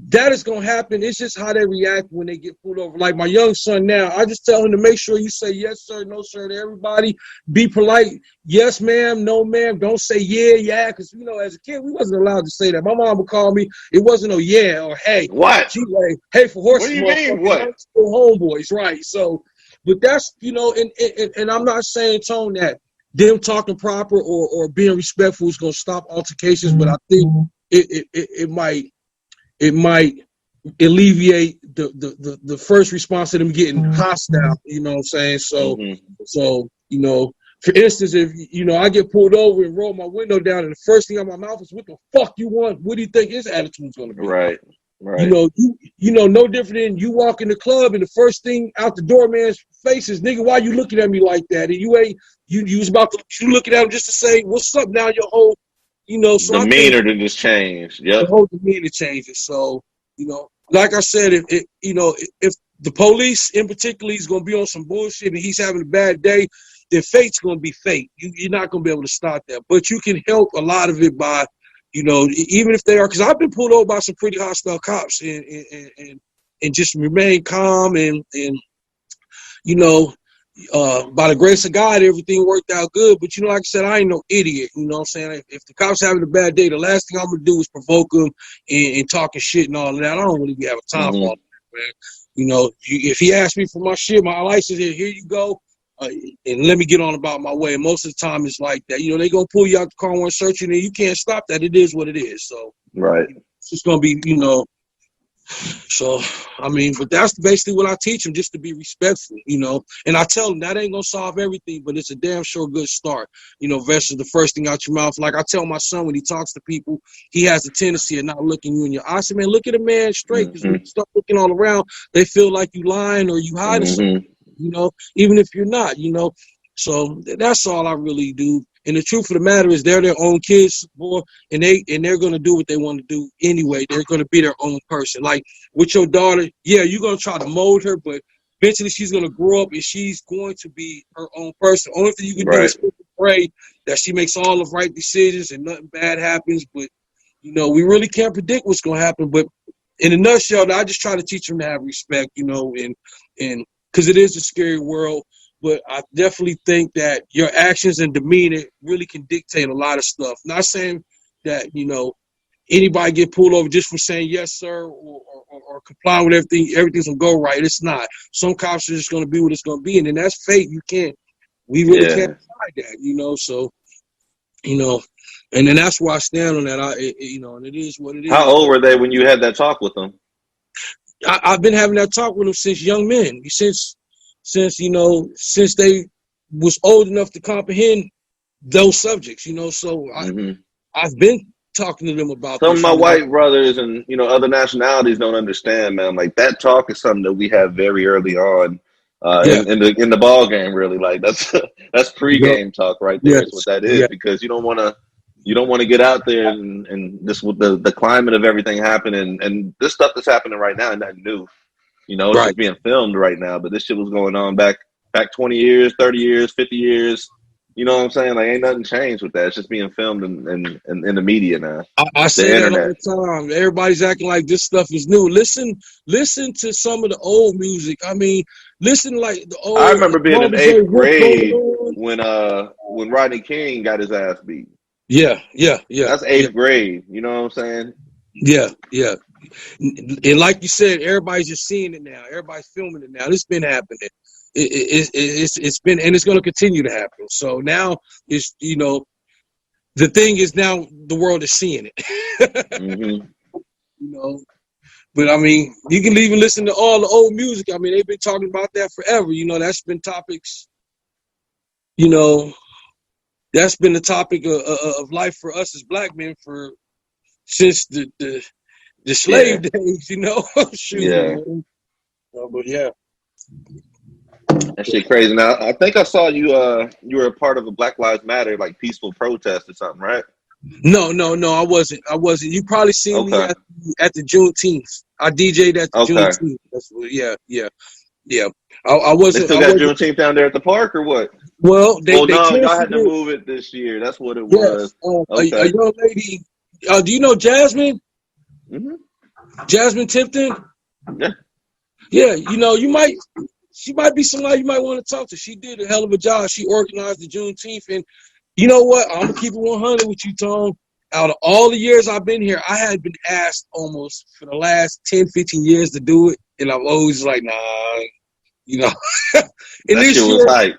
That is going to happen. It's just how they react when they get pulled over. Like my young son now, I just tell him to make sure you say yes, sir, no, sir to everybody. Be polite. Yes, ma'am, no, ma'am. Don't say yeah. Because, as a kid, we wasn't allowed to say that. My mom would call me. It wasn't no yeah or hey. What? She like, hey, for horses. What do you mean, what? Homeboys, right. So, but that's, and I'm not saying, Tone, that them talking proper or being respectful is going to stop altercations, but I think it might alleviate the first response to them getting hostile. You know what I'm saying? So you know, for instance, if you know I get pulled over and roll my window down, and the first thing out of my mouth is, "What the fuck you want?" What do you think his attitude's going to be? Right. You know, no different than you walk in the club and the first thing out the doorman's face is, "Nigga, why you looking at me like that?" And you ain't you was about to you looking at him just to say, "What's up?" Now your whole, you know, so demeanor to just change. Yep. The whole demeanor changes. So, you know, like I said, if the police in particular is going to be on some bullshit and he's having a bad day, then fate's going to be fate. You're not going to be able to stop that. But you can help a lot of it by, you know, even if they are, because I've been pulled over by some pretty hostile cops and just remain calm and you know, by the grace of God, everything worked out good. But, you know, like I said, I ain't no idiot. You know what I'm saying? If the cop's having a bad day, the last thing I'm going to do is provoke them and talking shit and all of that. I don't really be having time for all that, man. You know, if he asks me for my shit, my license, here you go, and let me get on about my way. And most of the time it's like that. You know, they going to pull you out the car and want to search you, and you can't stop that. It is what it is. So, right. It's just going to be, you know. So, I mean, but that's basically what I teach them, just to be respectful, you know. And I tell them that ain't going to solve everything, but it's a damn sure good start, you know, versus the first thing out your mouth. Like I tell my son when he talks to people, he has a tendency of not looking you in your eyes. I say, man, look at a man straight, because when you start looking all around, they feel like you lying or you hiding something, you know, even if you're not, you know. So that's all I really do. And the truth of the matter is they're their own kids, boy, and they're going to do what they want to do anyway. They're going to be their own person. Like with your daughter, yeah, you're going to try to mold her, but eventually she's going to grow up and she's going to be her own person. Only thing you can do is pray that she makes all the right decisions and nothing bad happens. But, you know, we really can't predict what's going to happen. But in a nutshell, I just try to teach them to have respect, you know, and because it is a scary world. But I definitely think that your actions and demeanor really can dictate a lot of stuff. Not saying that, you know, anybody get pulled over just for saying yes, sir, or complying with everything. Everything's going to go right. It's not. Some cops are just going to be what it's going to be. And then that's fate. We really can't decide that, you know. So, you know, and then that's why I stand on that. You know, and it is what it is. How old were they when you had that talk with them? I've been having that talk with them since young men, since they was old enough to comprehend those subjects, you know. So I've been talking to them about some this, of my white brothers and, you know, other nationalities don't understand, man. Like that talk is something that we have very early on in the ball game, really. Like that's pregame talk right there. Is what that is, because you don't want to get out there and this with the climate of everything happening and this stuff that's happening right now and nothing new. You know, it's just being filmed right now, but this shit was going on back 20 years, 30 years, 50 years. You know what I'm saying? Like, ain't nothing changed with that. It's just being filmed in the media now. I say that all the time. Everybody's acting like this stuff is new. Listen to some of the old music. I mean, listen like the old. I remember being in 8th grade when Rodney King got his ass beat. Yeah. That's 8th grade. You know what I'm saying? Yeah. And like you said, everybody's just seeing it now. Everybody's filming it now. It's been happening. It's been, and it's going to continue to happen. So now it's, you know, the thing is now the world is seeing it. You know, but I mean, you can even listen to all the old music. I mean, they've been talking about that forever. You know, that's been topics. You know, that's been the topic of life for us as black men since the slave days, you know. Shoot, but yeah. That shit crazy. Now, I think I saw you were a part of a Black Lives Matter, like, peaceful protest or something, right? No, I wasn't. You probably seen me at the Juneteenth. I DJ'd at the Juneteenth. That's yeah. I wasn't. They still got Juneteenth down there at the park or what? Well, y'all had to move it this year. That's what it was. A young lady. Do you know Jasmine? Jasmine Tipton? Yeah, you know, she might be somebody you might want to talk to. She did a hell of a job. She organized the Juneteenth. And you know what? I'm going to keep it 100 with you, Tom. Out of all the years I've been here, I had been asked almost for the last 10, 15 years to do it. And I'm always like, nah, you know. And that shit was hype.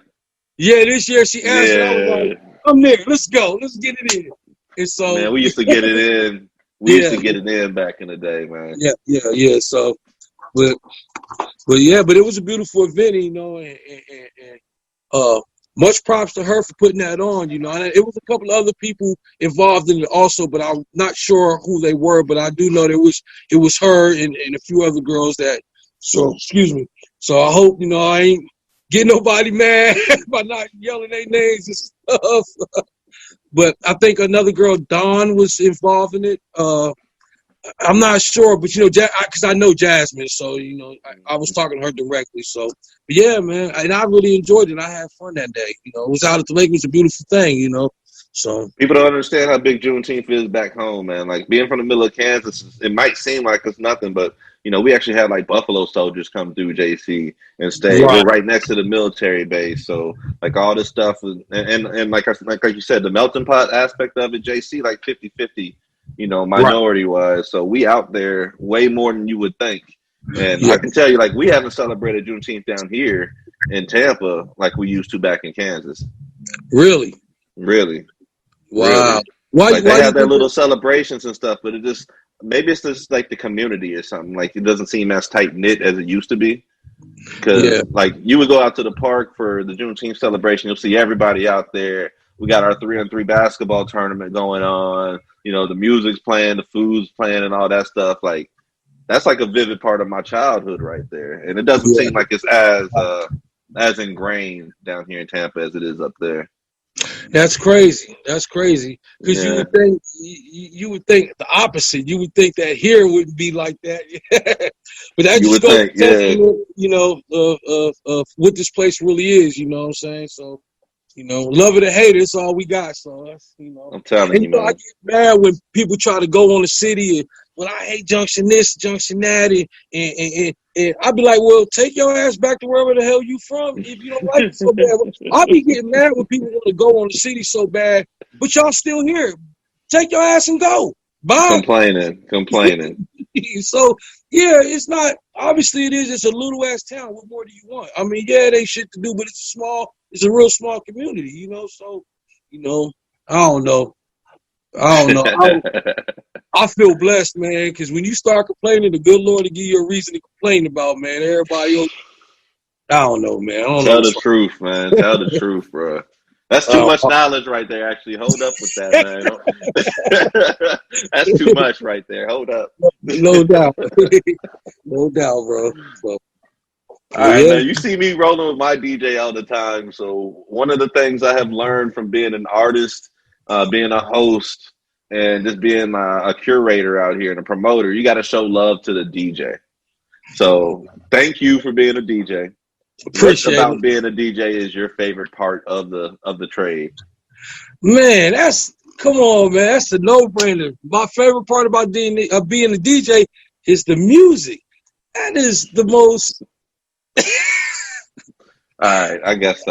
Yeah, this year she answered. I was Yeah, like, I'm there. Let's go. Let's get it in. And so, man, we used to get it in. We used to get it in back in the day, man. Yeah. So, but it was a beautiful event, you know, and much props to her for putting that on, you know. And it was a couple of other people involved in it also, but I'm not sure who they were. But I do know it was her and a few other girls that. So, excuse me. So I hope, you know, I ain't getting nobody mad by not yelling their names and stuff. But I think another girl, Dawn, was involved in it. I'm not sure, but you know, because I know Jasmine, so you know, I was talking to her directly. So, but yeah, man, and I really enjoyed it. I had fun that day. You know, it was out at the lake. It was a beautiful thing. You know, so People don't understand how big Juneteenth is back home, man. Like being from the middle of Kansas, it might seem like it's nothing, but you know, we actually had like Buffalo soldiers come through JC and stay. Right. We're right next to the military base, so like all this stuff, and like you said, the melting pot aspect of it, JC like 50-50. You know, minority wise. So we out there way more than you would think. And I can tell you, like, we haven't celebrated Juneteenth down here in Tampa like we used to back in Kansas. Really? Really. Wow. Why They have their little celebrations and stuff, but maybe it's just like the community or something. Like it doesn't seem as tight knit as it used to be. Because like you would go out to the park for the Juneteenth celebration, you'll see everybody out there. We got our 3-on-3 basketball tournament going on. You know, the music's playing, the food's playing, and all that stuff. Like, that's like a vivid part of my childhood right there. And it doesn't seem like it's as ingrained down here in Tampa as it is up there. That's crazy. Because you would think the opposite. You would think that here wouldn't be like that. But that just goes to testament, you know, of what this place really is. You know what I'm saying? So. You know, love it or hate it, it's all we got. So that's, you know. I'm telling you, man. I get mad when people try to go on the city and, well, I hate Junction this, Junction that, and I'd be like, well, take your ass back to wherever the hell you from if you don't like it so bad. I'll be getting mad when people want to go on the city so bad, but y'all still here. Take your ass and go. Bye. Complaining. So, yeah, it's not, obviously it is, it's a little ass town. What more do you want? I mean, yeah, they shit to do, but it's a real small community, you know? So, you know, I don't know. I feel blessed, man, because when you start complaining, the good Lord will give you a reason to complain about, man. Everybody else, I don't know, man. Tell the truth, man. Tell the truth, bro. That's too much knowledge right there, actually. Hold up with that, man. That's too much right there. Hold up. No doubt. No doubt, bro. So, all right, man. You see me rolling with my DJ all the time. So one of the things I have learned from being an artist, being a host, and just being a curator out here and a promoter, you got to show love to the DJ. So thank you for being a DJ. Appreciate what about it. being a DJ is your favorite part of the trade? Man, come on, man. That's a no-brainer. My favorite part about being a DJ is the music. That is the most. All right, I guess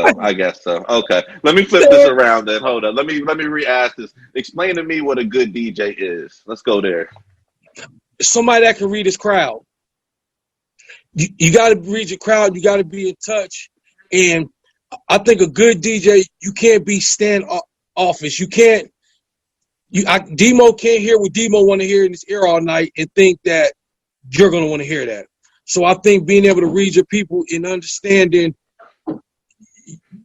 so. Okay, let me flip this around then. Hold up. Let me re-ask this. Explain to me what a good DJ is. Let's go there. Somebody that can read his crowd. You got to read your crowd. You got to be in touch. And I think a good DJ, you can't be standoffish. You can't. Demo can't hear what Demo want to hear in his ear all night and think that you're going to want to hear that. So I think being able to read your people and understanding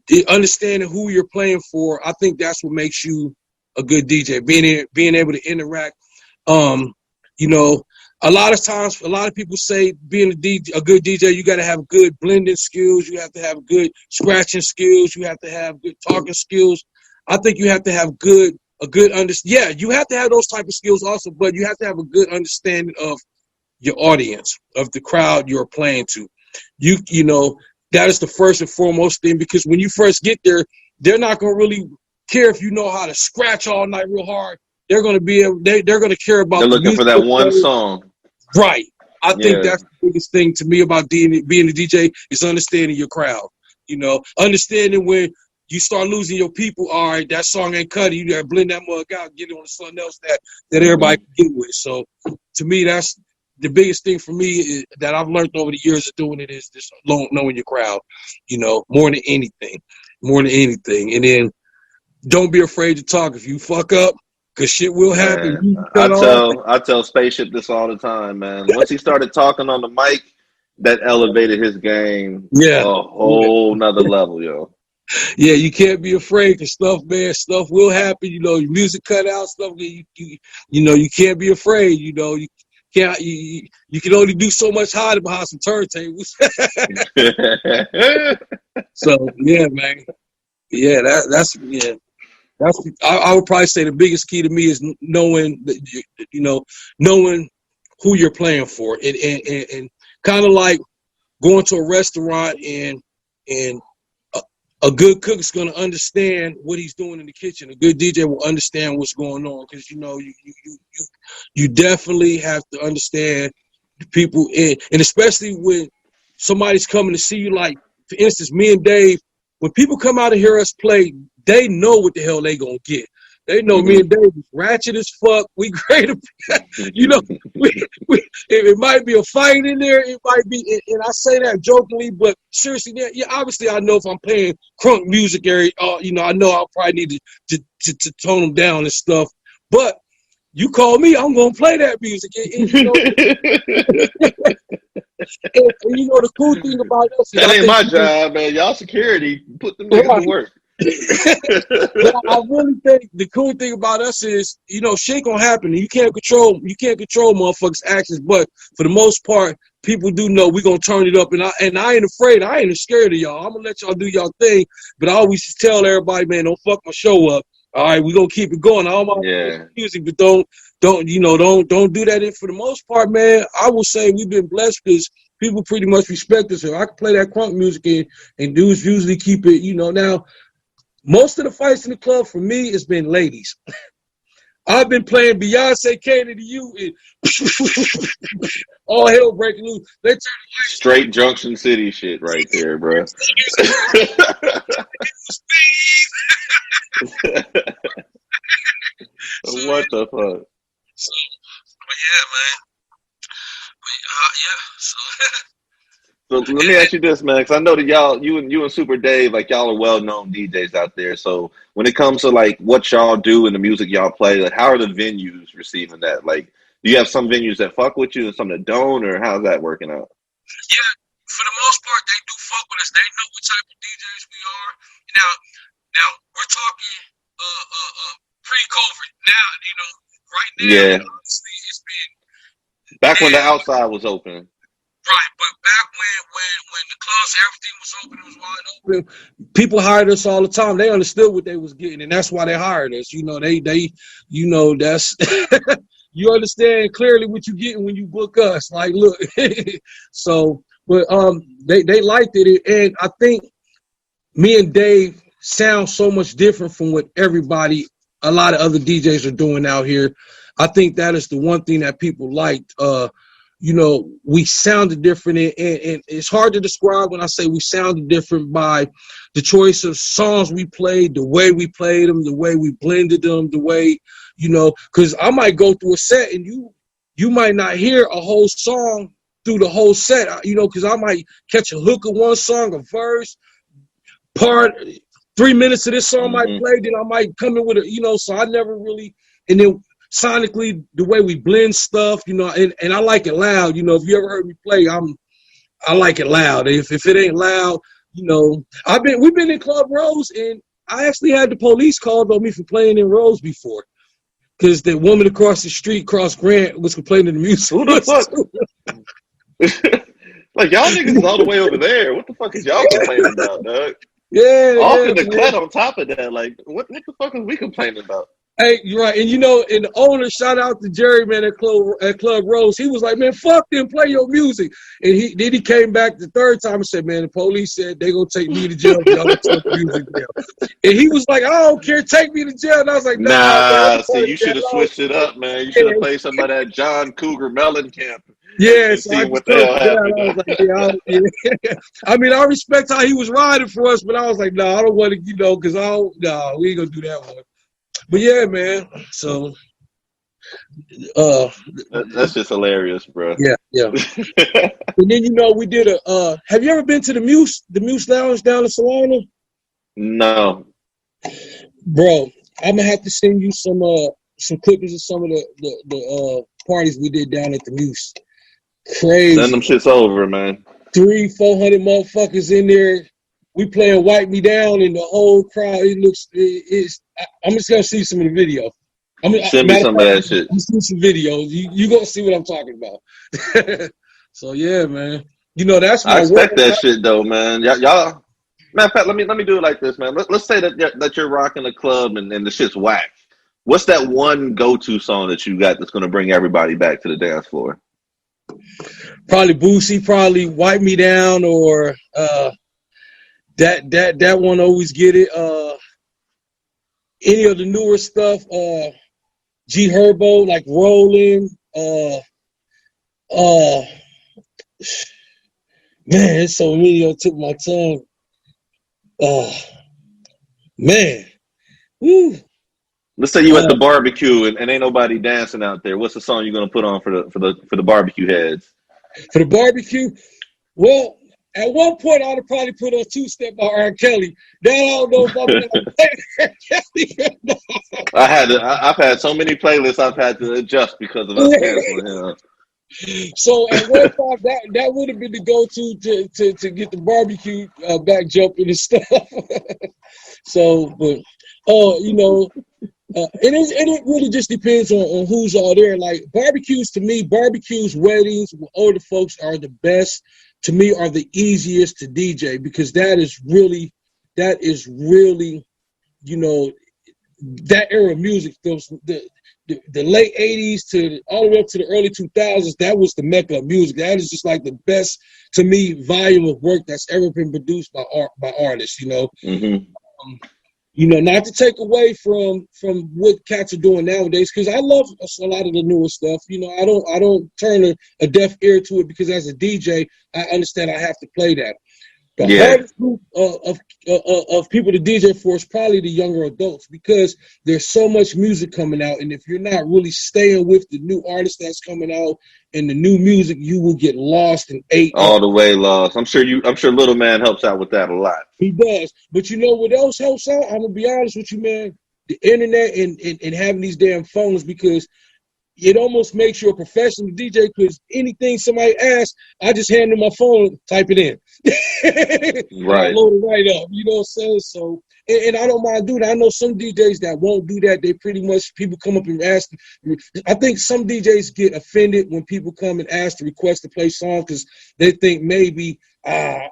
who you're playing for, I think that's what makes you a good DJ. Being able to interact. You know, a lot of times, a lot of people say being a good DJ, you got to have good blending skills. You have to have good scratching skills. You have to have good talking skills. I think you have to have a good understanding. Yeah, you have to have those type of skills also, but you have to have a good understanding of your audience, of the crowd you're playing to. You know, that is the first and foremost thing, because when you first get there, they're not going to really care if you know how to scratch all night real hard. They're going to they're going to care about. They're looking for that one song. Right. I think that's the biggest thing to me about being a DJ is understanding your crowd. You know, understanding when you start losing your people, all right, that song ain't cutting. You got to blend that mug out, get it on something else that everybody can get with. So to me, that's the biggest thing for me that I've learned over the years of doing it is just knowing your crowd, you know, more than anything. more than anything. And then don't be afraid to talk if you fuck up, because shit will happen. Man, I tell Spaceship this all the time, man. Once he started talking on the mic, that elevated his game a whole nother level, yo. Yeah, you can't be afraid, because stuff will happen. You know, your music cut out, stuff. You can't be afraid. You know, you can't. You can only do so much hiding behind some turntables. So yeah, man. Yeah, that's. I would probably say the biggest key to me is knowing that, knowing who you're playing for, and kind of like going to a restaurant and a good cook is going to understand what he's doing in the kitchen. A good DJ will understand what's going on, because you definitely have to understand the people and especially when somebody's coming to see you. Like, for instance, me and Dave, when people come out and hear us play, they know what the hell they gonna get. They know me and Dave is ratchet as fuck. We great. It might be a fight in there. It might be, and I say that jokingly, but seriously, yeah. Obviously, I know if I'm playing crunk music area, I know I'll probably need to tone them down and stuff. But you call me, I'm gonna play that music. And the cool thing about us, that ain't my job, man. Y'all security, put them niggas to work. But I really think the cool thing about us is, shit gonna happen. You can't control motherfuckers' actions, but for the most part, people do know we gonna turn it up. And I ain't afraid. I ain't scared of y'all. I'm gonna let y'all do y'all thing. But I always just tell everybody, man, don't fuck my show up. All right, we gonna keep it going. All my music, but don't do that. And for the most part, man, I will say we've been blessed because people pretty much respect us. So I can play that crunk music and dudes usually keep it. Now. Most of the fights in the club for me has been ladies. I've been playing Beyonce Cater to You and all hell breaking loose. Straight Junction City shit right there, bro. What the fuck? So, yeah, man. So let me ask you this, man, because I know that you and Super Dave, like, y'all are well-known DJs out there. So when it comes to, like, what y'all do and the music y'all play, like, how are the venues receiving that? Like, do you have some venues that fuck with you and some that don't, or how's that working out? Yeah, for the most part, they do fuck with us. They know what type of DJs we are. Now we're talking pre-COVID. Now, right now, honestly, it's been back when the outside was open. Right, but back when the clubs, everything was open, it was wide open. People hired us all the time. They understood what they was getting, and that's why they hired us. That's you understand clearly what you're getting when you book us. Like, look, so, but they liked it, and I think me and Dave sound so much different from what a lot of other DJs are doing out here. I think that is the one thing that people liked. We sounded different, and it's hard to describe when I say we sounded different by the choice of songs we played, the way we played them, the way we blended them, the way, because I might go through a set and you might not hear a whole song through the whole set, because I might catch a hook of one song, a verse, 3 minutes of this song might play, then I might come in with so I never really, and then sonically, the way we blend stuff, and I like it loud. If you ever heard me play, I like it loud. If it ain't loud, we've been in Club Rose, and I actually had the police called on me for playing in Rose before, because the woman across the street, Cross Grant, was complaining to music. Who the fuck? Like, y'all niggas is all the way over there. What the fuck is y'all complaining about, dog? Yeah, off in the cut on top of that. Like, what the fuck are we complaining about? Hey, you're right. And, and the owner, shout out to Jerry, man, at Club Rose. He was like, man, fuck them, play your music. And he came back the third time and said, man, the police said they going to take me to jail if y'all don't take music down. And he was like, I don't care, take me to jail. And I was like, nah, see, you should have switched it up, man. You should have played some of that John Cougar Mellencamp. Yeah, so what the hell happened. I was like, I mean, I respect how he was riding for us, but I was like, no, I don't want to, because we ain't going to do that one. But yeah, man. So, that's just hilarious, bro. Yeah. And then we did have you ever been to the Muse Lounge down in Salina? No. Bro, I'm gonna have to send you some clippings of some of the parties we did down at the Muse. Crazy. Send them shits over, man. 300-400 motherfuckers in there. We playing Wipe Me Down, and the whole crowd. I'm just gonna see some of the video. Send me some of that shit. I'm see some videos. You gonna see what I'm talking about. So yeah, man. You know that's my I expect that shit though, man. Y'all. Matter of fact, let me do it like this, man. Let's say that you're rocking a club and the shit's whack. What's that one go-to song that you got that's gonna bring everybody back to the dance floor? Probably Boosie, probably Wipe Me Down, or that one always get it. Any of the newer stuff, G Herbo, like Rollin', man, it's so many on the tip of my tongue. Man. Woo. Let's say you at the barbecue and ain't nobody dancing out there. What's the song you're gonna put on for the barbecue heads? For the barbecue, well, at one point I'd have probably put on Two Step by R. Kelly. Now I don't know if I'm gonna play R. Kelly. I've had so many playlists I've had to adjust because of us canceling him. So at one time that would have been the go-to to get the barbecue back jumping and stuff. So, but you know, and it really just depends on who's all there. Like barbecues, to me, weddings with older folks are the best. To me, are the easiest to DJ because that is really, you know, that era of music. The late 80s to all the way up to the early 2000s, that was the mecca of music. That is just like the best, to me, volume of work that's ever been produced by artists, you know. Mm-hmm. You know, not to take away from what cats are doing nowadays, because I love a lot of the newer stuff. You know, I don't turn a deaf ear to it because as a DJ, I understand I have to play that. The hardest group of people to DJ for is probably the younger adults because there's so much music coming out, and if you're not really staying with the new artists that's coming out and the new music, you will get lost and all the way lost. I'm sure Little Man helps out with that a lot. He does, but you know what else helps out? I'm gonna be honest with you, man. The internet and having these damn phones, because it almost makes you a professional DJ because anything somebody asks, I just hand them my phone, type it in. Right. Load it right up. You know what I'm saying? So, and I don't mind doing that. I know some DJs that won't do that. They pretty much, people come up and ask. I think some DJs get offended when people come and ask to request to play songs because they think maybe,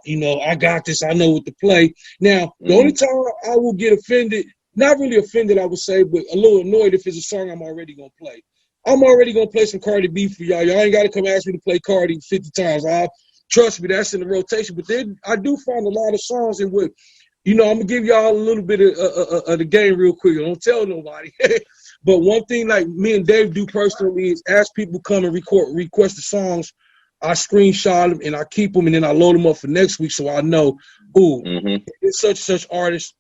you know, I got this. I know what to play. Now, the only time I will get offended, not really offended, I would say, but a little annoyed if it's a song I'm already going to play. I'm already going to play some Cardi B for y'all. Y'all ain't got to come ask me to play Cardi 50 times. Trust me, that's in the rotation. But then I do find a lot of songs in which, you know, I'm going to give y'all a little bit of the game real quick. Don't tell nobody. But one thing like me and Dave do personally is ask people to come and request the songs. I screenshot them and I keep them and then I load them up for next week so I know, it's such artist.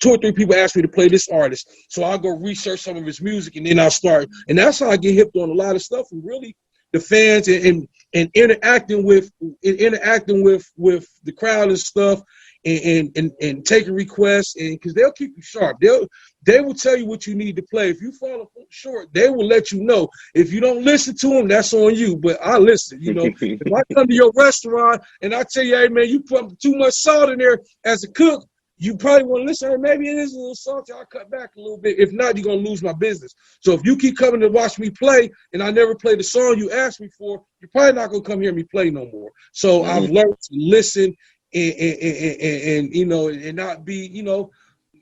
2 or 3 people ask me to play this artist, so I'll go research some of his music, and then I'll start. And that's how I get hipped on a lot of stuff. And really, the fans and interacting with the crowd and stuff, and taking requests, and because they'll keep you sharp. They will tell you what you need to play. If you fall short, they will let you know. If you don't listen to them, that's on you. But I listen. You know, if I come to your restaurant and I tell you, hey man, you put too much salt in there as a cook, you probably want to listen. Hey, maybe it is a little salty. I'll cut back a little bit. If not, you're going to lose my business. So if you keep coming to watch me play and I never play the song you asked me for, you're probably not going to come hear me play no more. So I've learned to listen and you know, and not be, you know,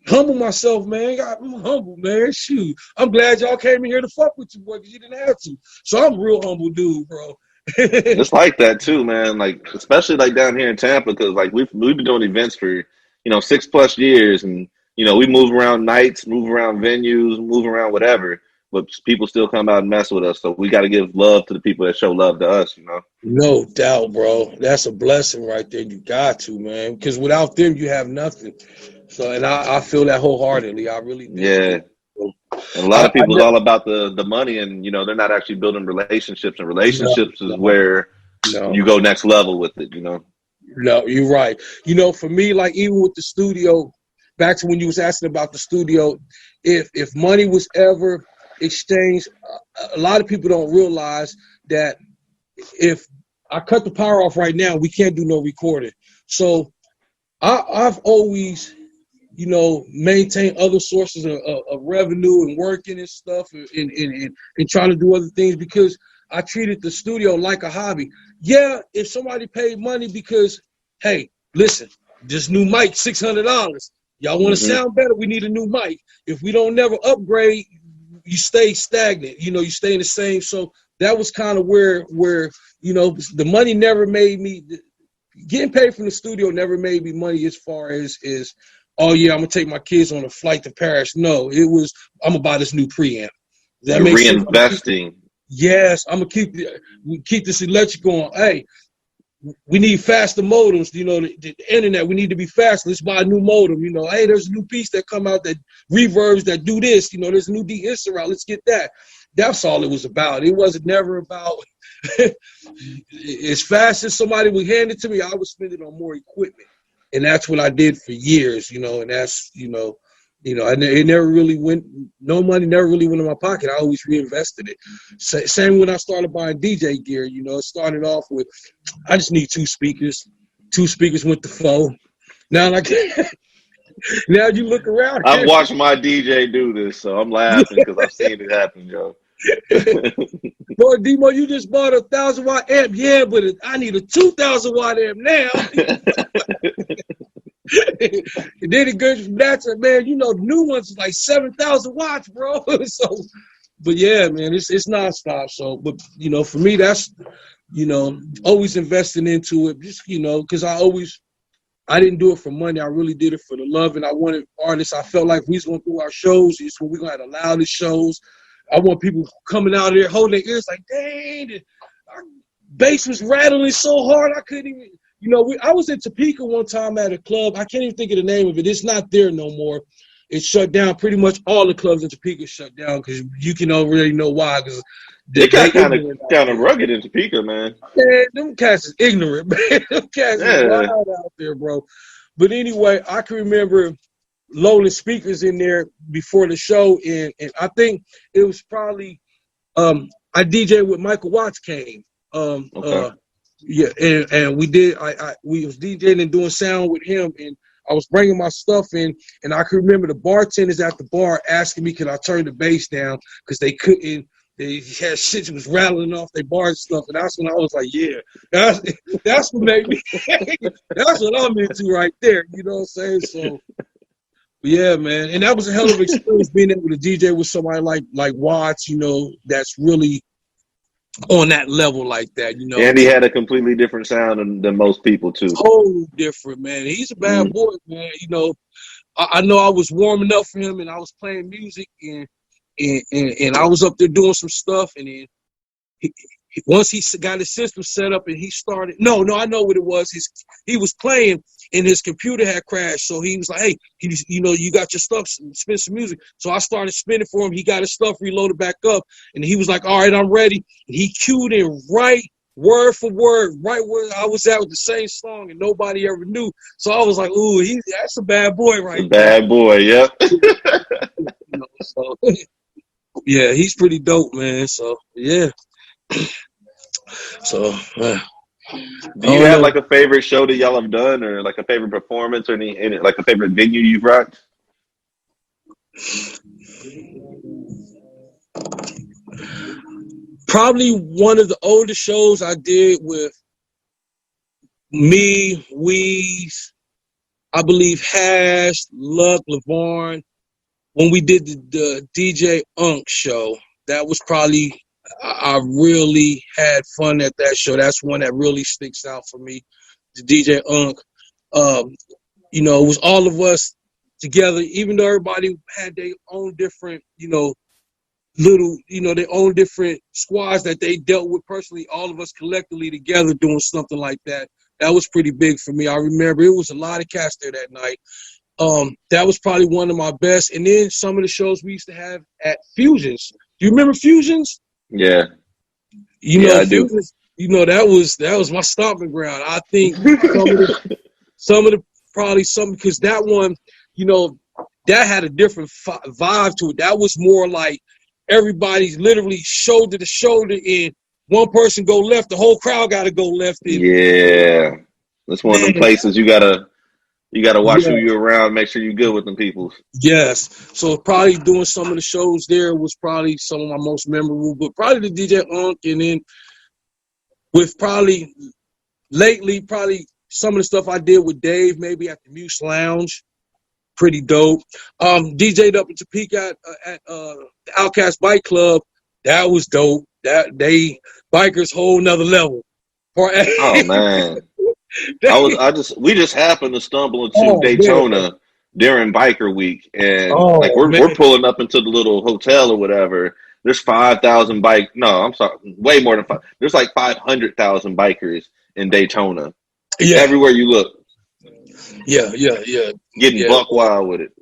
humble myself, man. I'm humble, man. Shoot. I'm glad y'all came in here to fuck with you, boy, because you didn't have to. So I'm a real humble dude, bro. It's like that too, man. Like, especially like down here in Tampa, because like we've been doing events for, you know, 6+ years, and you know, we move around nights, move around venues, move around whatever, but people still come out and mess with us. So we got to give love to the people that show love to us, you know. No doubt, bro. That's a blessing right there. You got to, man, because without them, you have nothing. So, and I feel that wholeheartedly. I really do. Yeah. And a lot of people is all about the money, and you know, they're not actually building relationships, and relationships is where you go next level with it, you know. No, you're right. You know, for me, like even with the studio, back to when you was asking about the studio, if money was ever exchanged, a lot of people don't realize that if I cut the power off right now, we can't do no recording. So I've always, you know, maintained other sources of revenue and working and stuff and trying to do other things because I treated the studio like a hobby. Yeah, if somebody paid money because, hey, listen, this new mic, $600. Y'all want to sound better? We need a new mic. If we don't never upgrade, you stay stagnant. You know, you stay in the same. So that was kind of where you know, the money never made me. Getting paid from the studio never made me money as far as oh yeah, I'm gonna take my kids on a flight to Paris. No, it was I'm gonna buy this new preamp. That You're makes sense? reinvesting. Yes, I'm gonna keep this electric going. Hey, we need faster modems. You know, the internet. We need to be faster. Let's buy a new modem. You know, hey, there's a new piece that come out that reverbs that do this. You know, there's a new de-esser out. Let's get that. That's all it was about. It wasn't never about as fast as somebody would hand it to me. I would spend it on more equipment, and that's what I did for years. You know, and that's it never really went. No money never really went in my pocket. I always reinvested it. Same when I started buying DJ gear. You know, it started off with I just need 2 speakers. 2 speakers went to 4. Now now you look around. I've watched my DJ do this, so I'm laughing because I've seen it happen, yo. Boy, D MOE, you just bought a 1,000-watt amp. Yeah, but I need a 2,000-watt amp now. And then it goes from that to, man, you know, the new ones is like 7,000 watts, bro. So, but yeah, man, it's nonstop. So, but you know, for me, that's, you know, always investing into it. Just, you know, because I didn't do it for money. I really did it for the love, and I wanted artists. I felt like we was going to do our shows. It's when we're going to have the loudest shows. I want people coming out of there holding their ears like, dang, our bass was rattling so hard I couldn't even, you know, I was in Topeka one time at a club. I can't even think of the name of it. It's not there no more. It shut down. Pretty much all the clubs in Topeka shut down because you can already know why. Because they got kind of rugged in Topeka, man. Man, them cats is ignorant, man. Them cats is wild out there, bro. But anyway, I can remember loading speakers in there before the show, and I think it was probably I DJed with Michael Watts came. Yeah, and we did. We was DJing and doing sound with him, and I was bringing my stuff in, and I can remember the bartenders at the bar asking me, "Can I turn the bass down?" Because they couldn't. They had shit that was rattling off their bar and stuff, and that's when I was like, "Yeah, that's what made me. That's what I'm into right there." You know what I'm saying? So. Yeah, man, and that was a hell of an experience being able to DJ with somebody like Watts, you know, that's really on that level like that, you know. And he had a completely different sound than most people too. Totally different, man. He's a bad boy, man. You know, I know I was warming up for him, and I was playing music, and I was up there doing some stuff, and then once he got his system set up and he started, no, I know what it was. He was playing and his computer had crashed. So he was like, hey, you know, you got your stuff, spin some music. So I started spinning for him. He got his stuff reloaded back up and he was like, all right, I'm ready. And he cued in right word for word, right where I was at with the same song and nobody ever knew. So I was like, ooh, that's a bad boy right there. Bad boy, yep. You know, so, yeah, he's pretty dope, man. So, yeah. So, do you have like a favorite show that y'all have done, or like a favorite performance, or any like a favorite venue you've rocked? Probably one of the oldest shows I did with me, Weeze, I believe Hash, Luck, LeVarn, when we did the DJ Unk show. That was probably, I really had fun at that show. That's one that really sticks out for me, the DJ Unk. You know, it was all of us together, even though everybody had their own different, you know, their own different squads that they dealt with personally, all of us collectively together doing something like that. That was pretty big for me. I remember it was a lot of cats there that night. That was probably one of my best. And then some of the shows we used to have at Fusions. Do you remember Fusions? Yeah. You know, I do. You know, that was my stomping ground. I think some of the because that one, that had a different vibe to it. That was more like everybody's literally shoulder to shoulder, and one person go left, the whole crowd got to go left. Yeah, that's one of them places you gotta watch who you're around, make sure you're good with them people. Yes, so probably doing some of the shows there was probably some of my most memorable, but probably the DJ Unk, and then with probably lately, probably some of the stuff I did with Dave, maybe at the Muse Lounge. Pretty dope. DJ'd up in Topeka at the Outcast Bike Club. That was dope. Bikers whole nother level. Oh man, we just happened to stumble into Daytona during Biker Week, and we're pulling up into the little hotel or whatever. There's 5,000 bike. No, I'm sorry, way more than 5. There's like 500,000 bikers in Daytona. Yeah, everywhere you look. Yeah. Getting buck wild with it.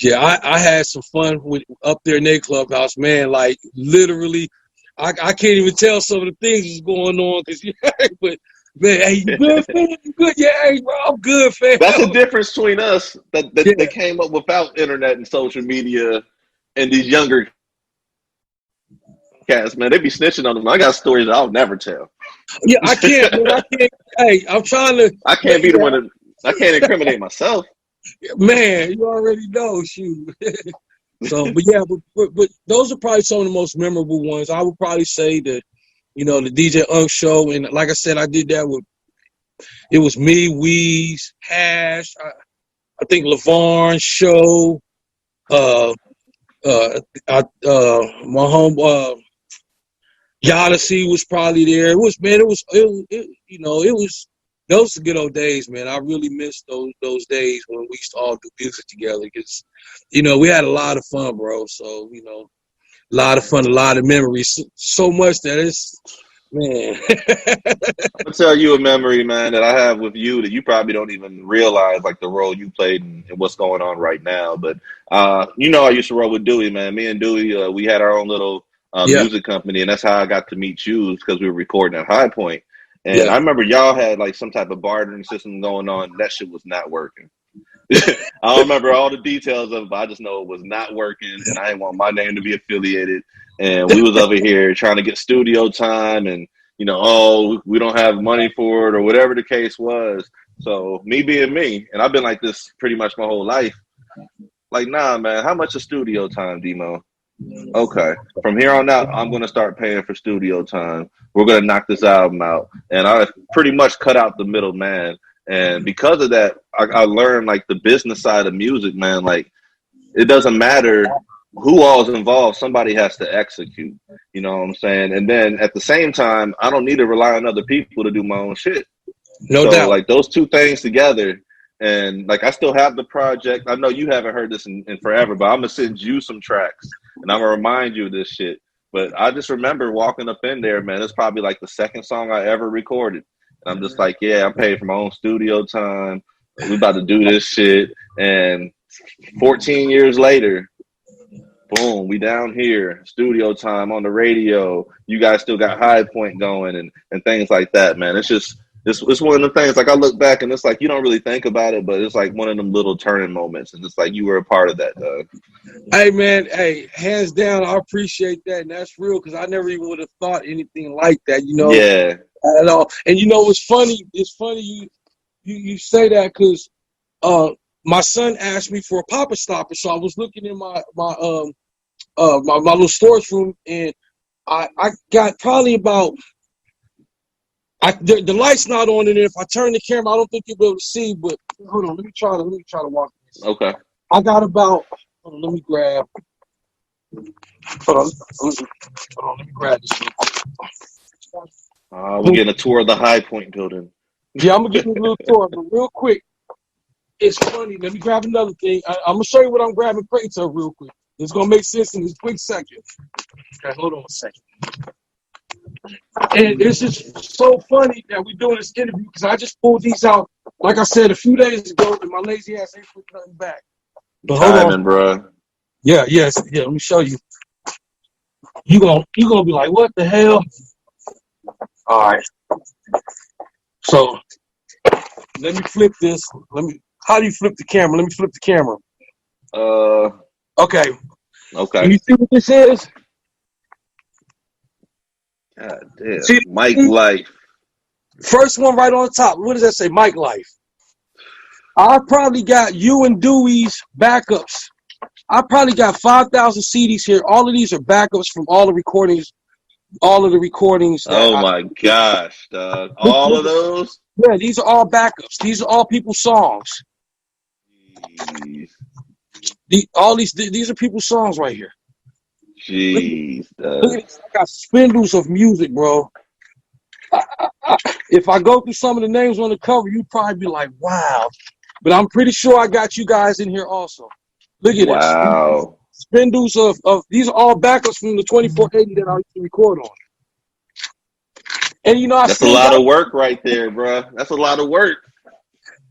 Yeah, I had some fun with up there in their clubhouse, man. Like literally, I can't even tell some of the things that's going on but man, hey, you good, fam? You good? Yeah, hey, bro, I'm good, fam. That's the difference between us that came up without internet and social media, and these younger cats, man. They be snitching on them. I got stories that I'll never tell. Yeah, I can't. Man, I can't. Hey, I'm trying to. I can't be the one that. I can't incriminate myself. Man, you already know, shoot. So, but those are probably some of the most memorable ones. I would probably say that, the DJ Unk show, and like I said, I did that with. It was me, Weeze, Hash, I think LaVarn show, my home, Odyssey was probably there. It was those are good old days, man. I really miss those days when we used to all do music together because, we had a lot of fun, bro. So, a lot of fun, a lot of memories. So much that it's, man. I'll tell you a memory, man, that I have with you that you probably don't even realize, like the role you played in what's going on right now. But, I used to roll with Dewey, man. Me and Dewey, we had our own little music company, and that's how I got to meet you because we were recording at Hi-Poynt. And I remember y'all had like some type of bartering system going on. That shit was not working. I don't remember all the details of it, but I just know it was not working, and I didn't want my name to be affiliated. And we was over here trying to get studio time, and we don't have money for it or whatever the case was. So me being me, and I've been like this pretty much my whole life. Like, nah, man, how much is studio time, D-Mo? Okay, from here on out, I'm going to start paying for studio time. We're going to knock this album out. And I pretty much cut out the middleman. And because of that, I learned, like, the business side of music, man. Like, it doesn't matter who all is involved. Somebody has to execute. You know what I'm saying? And then at the same time, I don't need to rely on other people to do my own shit. No doubt. Like, those two things together. And, like, I still have the project. I know you haven't heard this in forever, but I'm going to send you some tracks. And I'm going to remind you of this shit. But I just remember walking up in there, man. It's probably like the second song I ever recorded. And I'm just like, yeah, I'm paying for my own studio time. We about to do this shit. And 14 years later, boom, we down here. Studio time on the radio. You guys still got Hi-Poynt going and things like that, man. It's just... It's one of the things, like, I look back and it's like you don't really think about it, but it's like one of them little turning moments, and it's like you were a part of that, dog. Hey, man, hands down, I appreciate that, and that's real because I never even would have thought anything like that, Yeah. At all. And it's funny. It's funny you say that because my son asked me for a Papa Stopper, so I was looking in my little storage room, and I got probably about. The light's not on in there. If I turn the camera, I don't think you'll be able to see. But hold on, let me try to walk this. Okay. I got about. Let me grab. Hold on. Let me grab this. We're getting a tour of the Hi-Poynt building. Yeah, I'm gonna give you a little tour, but real quick, it's funny. Let me grab another thing. I'm gonna show you what I'm grabbing crates of real quick. It's gonna make sense in this quick second. Okay, hold on a second. And it's just so funny that we're doing this interview because I just pulled these out, like I said, a few days ago, and my lazy ass ain't put nothing back. But hold on, bro. Yeah. Let me show you. You gonna be like, what the hell? All right. So let me flip this. How do you flip the camera? Let me flip the camera. Okay. Okay. Can you see what this is? God damn. See, Mike Life. first one right on top. What does that say? Mike Life. I probably got you and Dewey's backups. I probably got 5,000 CDs here. All of these are backups from all the recordings. All of the recordings. Oh my gosh, dog. All of those? Yeah, these are all backups. These are all people's songs. Jeez. These are people's songs right here. Jeez, Look at this. I got spindles of music, bro. If I go through some of the names on the cover, you'd probably be like, wow. But I'm pretty sure I got you guys in here also. Look at this. Wow. Spindles of these are all backups from the 2480 that I used to record on. And you know, that's a lot of work right there, bro. That's a lot of work.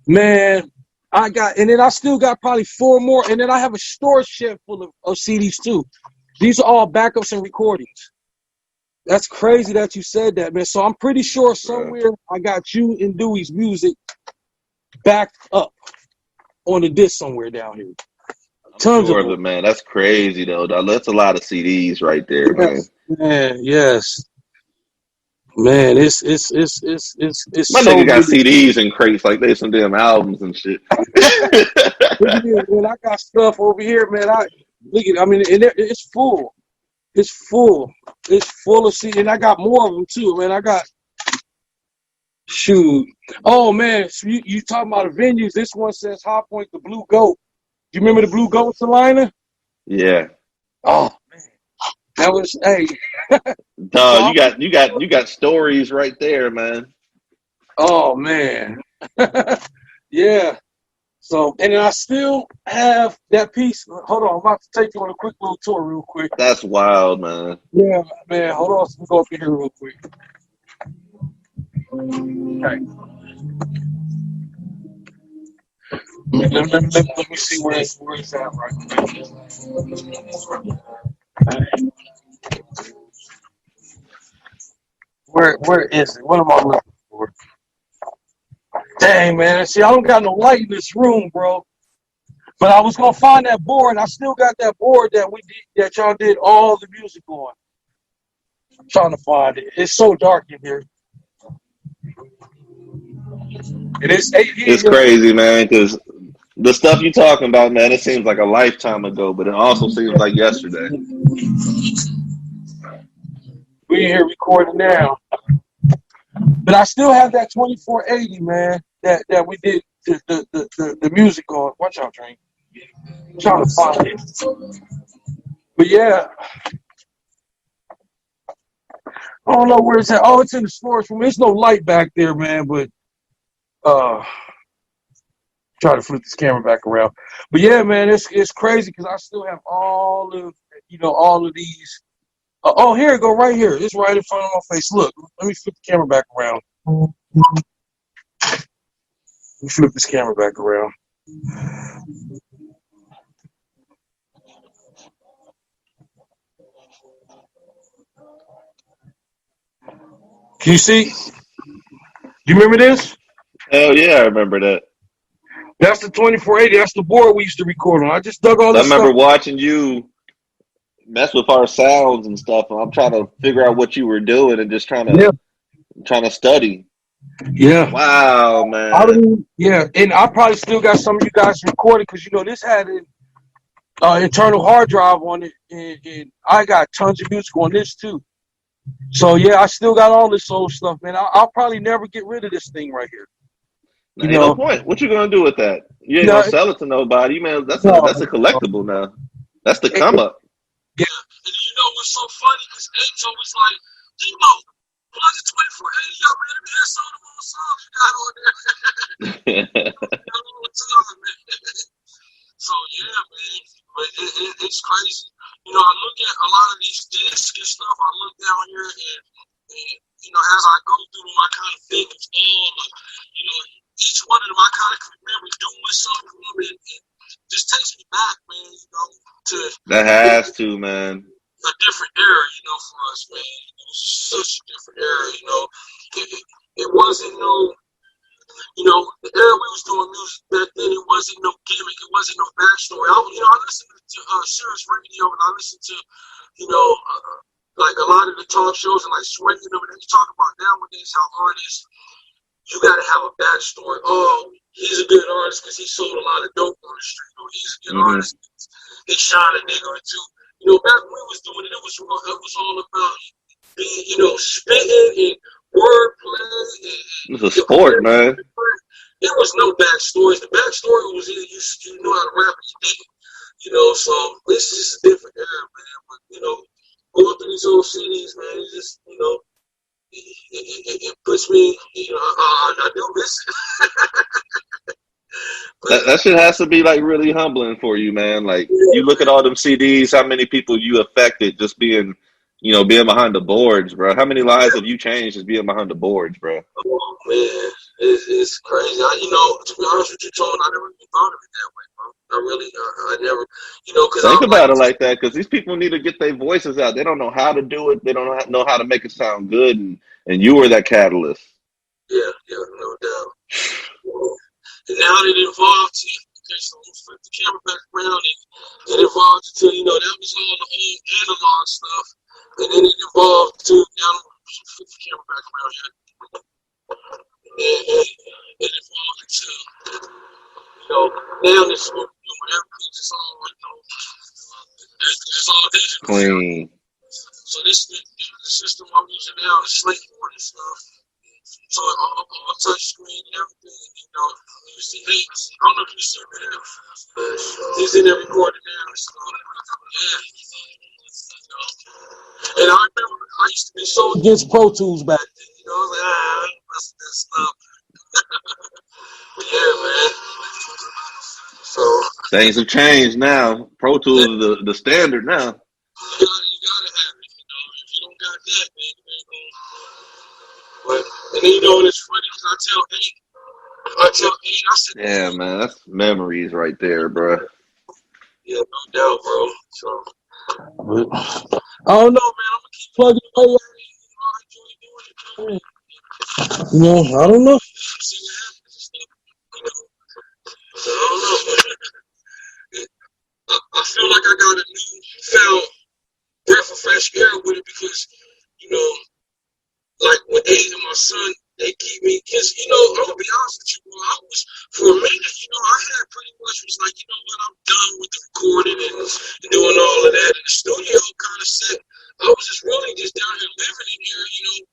Man, and then I still got probably 4 more. And then I have a storage shed full of CDs too. These are all backups and recordings. That's crazy that you said that, man. So I'm pretty sure somewhere I got you and Dewey's music backed up on the disc somewhere down here. Tons of it, man. That's crazy though. That's a lot of CDs right there, man. Yes. Man, it's my so nigga got CDs and crates like they some damn albums and shit. Man, I got stuff over here, man. Look at, I mean, it's full. It's full. It's full of CDs, and I got more of them too, man. I got shoot. Oh man, so you talking about the venues? This one says Hi-Poynt the Blue Goat. You remember the Blue Goat, Salina? Yeah. Oh man, that was Dog, you got stories right there, man. Oh man, yeah. So, and then I still have that piece. Hold on, I'm about to take you on a quick little tour, real quick. That's wild, man. Yeah, man. Hold on, let's go up in here real quick. Okay. Let me see where it's at right now. Where is it? What am I looking for? Dang, man. See, I don't got no light in this room, bro. But I was gonna find that board. I still got that board that y'all did all the music on. I'm trying to find it. It's so dark in here. It's crazy, man, because the stuff you talking about, man, it seems like a lifetime ago, but it also seems like yesterday. We in here recording now. But I still have that 2480, man, that we did the music on. Watch out, Drink. I'm trying to find it. But yeah. I don't know where it's at. Oh, it's in the storage room. There's no light back there, man, but try to flip this camera back around. But yeah, man, it's crazy because I still have all of these. Oh, here it go, right here. It's right in front of my face. Look, let me flip the camera back around. Let me flip this camera back around. Can you see? Do you remember this? Hell yeah, I remember that. That's the 2480. That's the board we used to record on. I just dug all this stuff. I remember watching you mess with our sounds and stuff, and I'm trying to figure out what you were doing and just trying to study. Yeah. Wow, man. And I probably still got some of you guys recorded because this had an internal hard drive on it, and I got tons of music on this too. So yeah, I still got all this old stuff, man. I'll probably never get rid of this thing right here. Ain't no point. What you gonna do with that? You ain't gonna sell it to nobody, man. That's a collectible now. That's the come up. Yeah, and what's so funny? Because Abe's always like, plug the 2480 up, man. Let me hear some of the songs you got on there. So yeah, man, but it's crazy. I look at a lot of these discs and stuff. I look down here and as I go through them, I kind of think it's all, each one of them, I kind of remember doing something for them. It just takes me back, man, to that has to, man. A different era, for us, man. It was such a different era, It wasn't no, the era we was doing music back then, it wasn't no gimmick. It wasn't no backstory. I listened to Sirius Radio, and I listened to, like a lot of the talk shows and like Sway, and they talk about nowadays how artists, you got to have a backstory. Oh, he's a good artist because he sold a lot of dope on the street. Or he's a good artist because he shot a nigga or two. Back when we was doing it, it was all about being, spitting and wordplay. It's a sport, man. There was no backstories. The backstory was either you know how to rap or you didn't. So this is a different era, man. But, going through these old CDs, man, it just, it puts me, I do miss it. That shit has to be like really humbling for you, man. Like you look at all them CDs, how many people you affected just being behind the boards, bro. How many lives have you changed just being behind the boards, bro? Oh man, it's crazy. To be honest with you, Tone, I never even thought of it that way, bro. I never, because think about it like that, because these people need to get their voices out. They don't know how to do it. They don't know how to make it sound good, and you were that catalyst. Yeah, no doubt. And now it evolved to, okay, so let's flip the camera back around, and it evolved to, that was all the old analog stuff, and then it evolved to, now flip the camera back around here, and it evolved into, now this, everything's just all, it's all digital. Clean. So the system I'm using now is slate-board and stuff. So all touch screen and everything, you see Hates. I don't know if you see him there, but he's in there recording now. So, yeah. And I remember I used to be so against Pro Tools back then. I was like, that's that stuff. But yeah, man. So Things have changed now. Pro Tools is the standard now. You gotta have it. If you don't got that, man, you ain't gonna. But, and then, it's funny because I said, yeah, man, that's memories right there, bro. Yeah, no doubt, bro. So, I don't know, man. I'm gonna keep plugging away at it. I enjoy doing it, man. I don't know. See what happens. So, I don't know, man. I feel like I got a newfound breath of fresh air with it because, like with Aiden and my son, they keep me, because, I'm going to be honest with you, bro, I was, for a minute, I had pretty much was like, what, I'm done with the recording and doing all of that, and the studio kind of set, I was just really just down here living in here,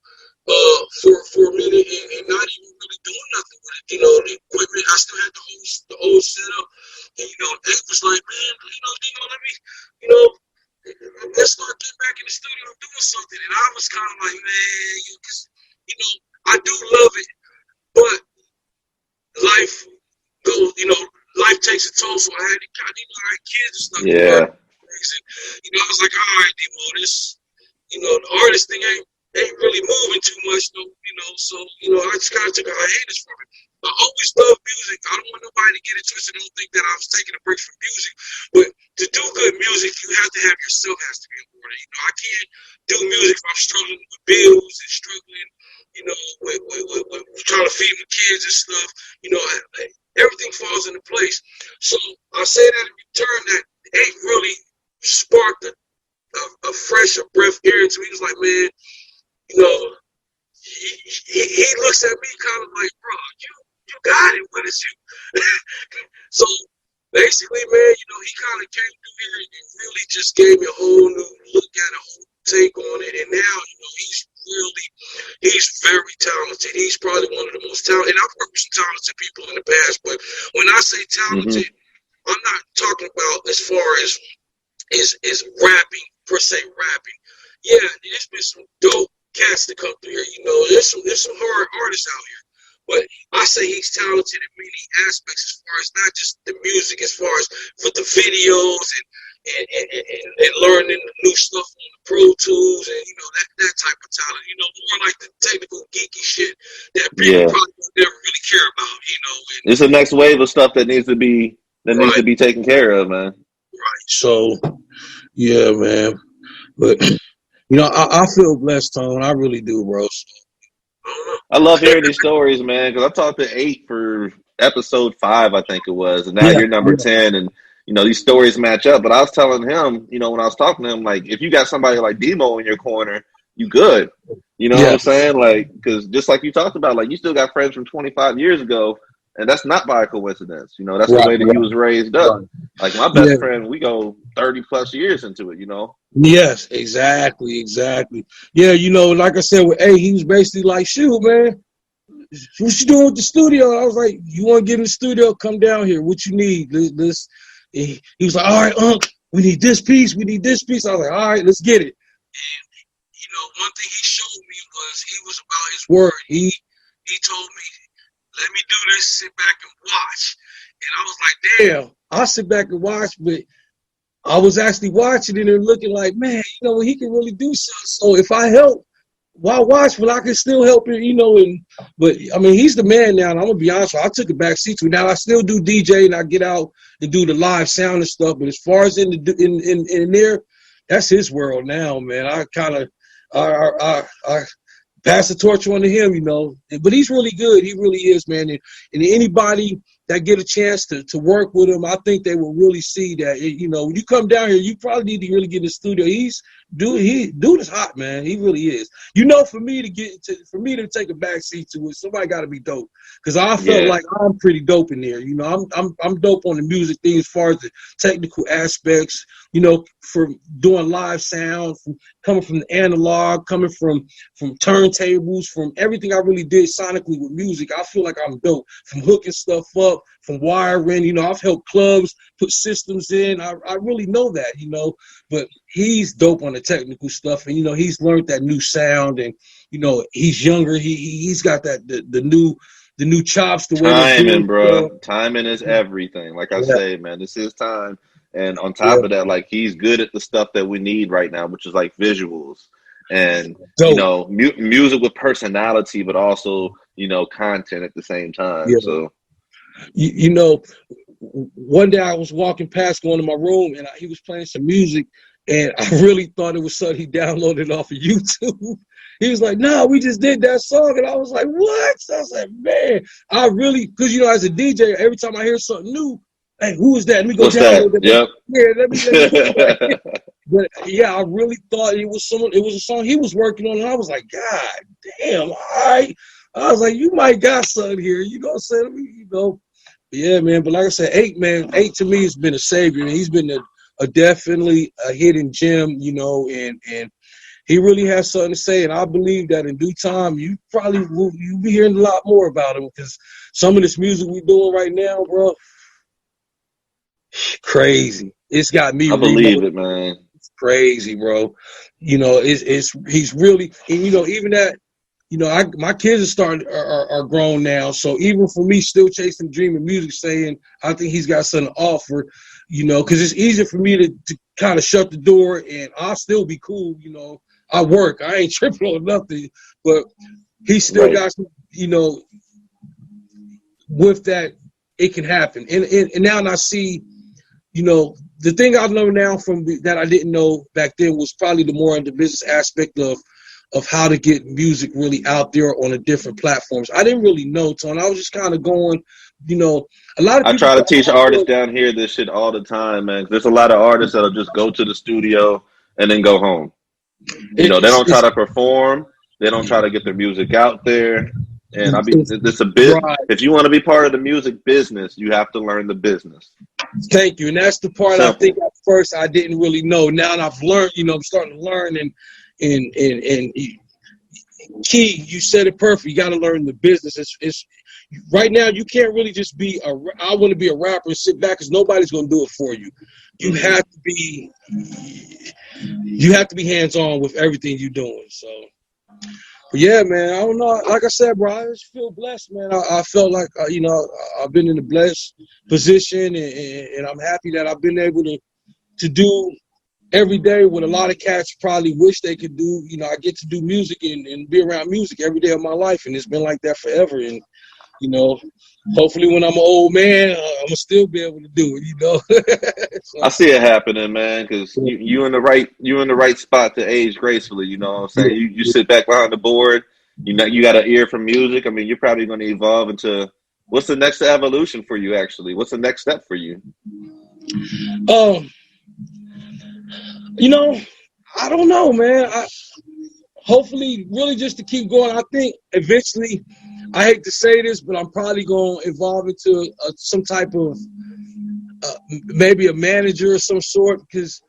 for a minute and not even really doing nothing with it, the equipment, I still had the old setup, and, Aiden was like, man, let me, let's start getting back in the studio and doing something. And I was kind of like, man, I do love it, but life goes, life takes a toll. So I had kids and stuff. Yeah. I was like, all right, D-Mo, this, the artist thing ain't really moving too much, so, I just kind of took a hiatus from it. I always love music. I don't want nobody to get it twisted. Don't think that I was taking a break from music. But to do good music, you have to have yourself has to be important. I can't do music if I'm struggling with bills and struggling, with trying to feed my kids and stuff. Everything falls into place. So I say that in return that ain't really sparked a fresh breath air into me. He was like, man, he looks at me kind of like, bro, you got it. What is you? So basically, man, he kind of came through here and really just gave me a whole new look at a whole take on it. And now, he's very talented. He's probably one of the most talented. And I've worked with some talented people in the past, but when I say talented, I'm not talking about as far as rapping, per se rapping. Yeah, there's been some dope cats that come through here. There's some hard artists out here. But I say he's talented in many aspects as far as not just the music, as far as for the videos and learning new stuff on the Pro Tools and, that type of talent, more like the technical geeky shit that people probably don't never really care about, And, it's the next wave of stuff that needs to be taken care of, man. Right. So, yeah, man. But, I feel blessed, Tone. I really do, bro. I love hearing these stories, man, because I talked to 8 for episode 5, I think it was, and now you're number 10, and these stories match up. But I was telling him, when I was talking to him, like, if you got somebody like D MOE in your corner, you good. You know what I'm saying? Like, because just like you talked about, like, you still got friends from 25 years ago, and that's not by coincidence. That's the way that he was raised up. Like, my best friend, we go 30 plus years into it. Yes, exactly. Yeah, like I said with A, he was basically like, shoot, man, what you doing with the studio? I was like, you want to get in the studio? Come down here. What you need? This. He was like, all right, we need this piece. I was like, all right, let's get it. And, one thing he showed me was he was about his word. He told me, let me do this, sit back and watch. And I was like, damn, I'll sit back and watch, but I was actually watching it and looking like, man, he can really do something. So if I help, why watch? Well, I can still help it, but I mean, he's the man now, and I'm gonna be honest with you, I took a back seat to it. Now I still do DJ and I get out and do the live sound and stuff, but as far as in there, that's his world now, man. I kind of I pass the torch on to him, but he's really good. He really is, man. And anybody that get a chance to work with him, I think they will really see that, when you come down here, you probably need to really get in the studio. Dude is hot, man. He really is. For me to take a back seat to it, somebody got to be dope. Because I felt like I'm pretty dope in there. I'm dope on the music thing as far as the technical aspects, from doing live sound, coming from the analog, coming from turntables, from everything I really did sonically with music. I feel like I'm dope. From hooking stuff up, from wiring, I've helped clubs put systems in. I really know that, but he's dope on the technical stuff, and he's learned that new sound, and he's younger. He's got that the new chops. The way timing, bro. Timing is everything. Like I say, man, this is time. And on top of that, like, he's good at the stuff that we need right now, which is like visuals and music with personality, but also content at the same time. Yeah. So one day I was walking past, going to my room, and he was playing some music, and I really thought it was something he downloaded off of YouTube. He was like, "No, we just did that song," and I was like, "What?" So I was like, "Man, I really," because as a DJ, every time I hear something new, hey, who is that? Let me go download that. Yep. Yeah, let me But yeah, I really thought it was someone. It was a song he was working on, and I was like, God damn, all right. I was like, you might got something here. Yeah, man. But like I said, 8 to me has been a savior, and he's been a definitely a hidden gem, and he really has something to say. And I believe that in due time, you'll be hearing a lot more about him, because some of this music we're doing right now, bro, crazy. It's got me. I believe it, man. It's crazy, bro. He's really, and even that. My kids are grown now, so even for me, still chasing the dream of music, saying I think he's got something to offer, because it's easier for me to kind of shut the door, and I'll still be cool, I work, I ain't tripping on nothing, but he still got some, with that, it can happen, and now I see, the thing I know now that I didn't know back then was probably the more in the business aspect of how to get music really out there on the different platforms. I didn't really know, Tony. I was just kind of going, a lot of people. I try to teach artists down here this shit all the time, man. There's a lot of artists that'll just go to the studio and then go home. They don't try to perform. They don't try to get their music out there. And it's a bit. Right. If you want to be part of the music business, you have to learn the business. Thank you. And that's the part I think at first I didn't really know. Now I've learned, I'm starting to learn, and Key, you said it perfect. You got to learn the business. It's right now. You can't really just be I want to be a rapper and sit back, because nobody's going to do it for you. You have to be hands on with everything you're doing. So, but yeah, man. I don't know. Like I said, bro, I just feel blessed, man. I felt like I've been in a blessed position, and I'm happy that I've been able to do every day what a lot of cats probably wish they could do. I get to do music and be around music every day of my life, and it's been like that forever. And hopefully when I'm an old man, I'm gonna still be able to do it. So, I see it happening, man, because you in the right spot to age gracefully. You know what I'm saying? You sit back behind the board. You got an ear for music. I mean, you're probably going to evolve into What's the next evolution for you? Actually, what's the next step for you? You know, I don't know, man. Hopefully, really just to keep going. I think eventually, I hate to say this, but I'm probably going to evolve into some type of maybe a manager of some sort, because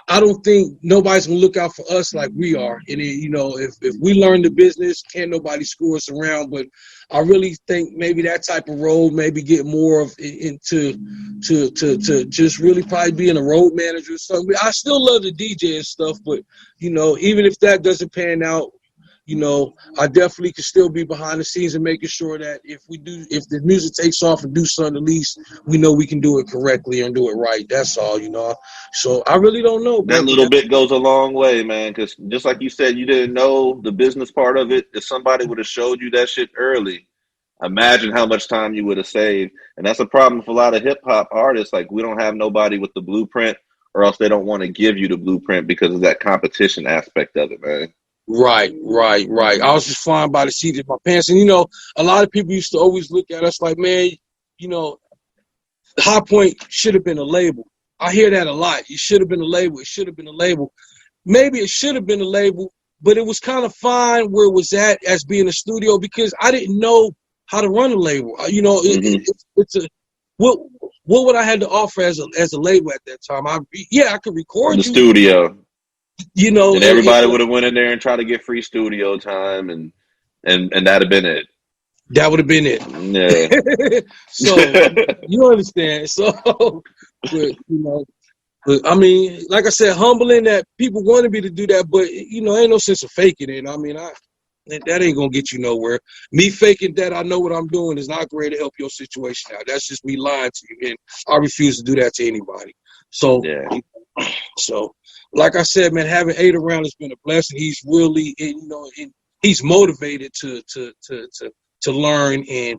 I don't think nobody's going to look out for us like we are. And, you know, if we learn the business, can't nobody screw us around. But I really think maybe that type of role, maybe get more of into to just really probably being a road manager or something. I still love the DJ and stuff, but, you know, even if that doesn't pan out, you know, I definitely could still be behind the scenes and making sure that if the music takes off and do something, at least we know we can do it correctly and do it right. That's all, you know. So I really don't know. That little bit goes a long way, man, because just like you said, you didn't know the business part of it. If somebody would have showed you that shit early, imagine how much time you would have saved. And that's a problem for a lot of hip-hop artists. Like, we don't have nobody with the blueprint, or else they don't want to give you the blueprint because of that competition aspect of it, man. Right. I was just flying by the seat of my pants. And, you know, a lot of people used to always look at us like, man, you know, Hi-Poynt should have been a label. I hear that a lot. It should have been a label. It should have been a label. Maybe it should have been a label, but it was kind of fine where it was at as being a studio, because I didn't know how to run a label. You know, it's a what would I have to offer as a label at that time? I could record the studio. You know, and everybody would have went in there and tried to get free studio time, and that'd have been it. That would have been it. Yeah. So you understand. So, but, you know, but I mean, like I said, humbling that people wanted me to do that, but you know, ain't no sense of faking it. I mean, that ain't gonna get you nowhere. Me faking that I know what I'm doing is not going to help your situation out. That's just me lying to you, and I refuse to do that to anybody. So, yeah. So. Like I said, man, having Aid around has been a blessing. He's really, you know, he's motivated to learn. And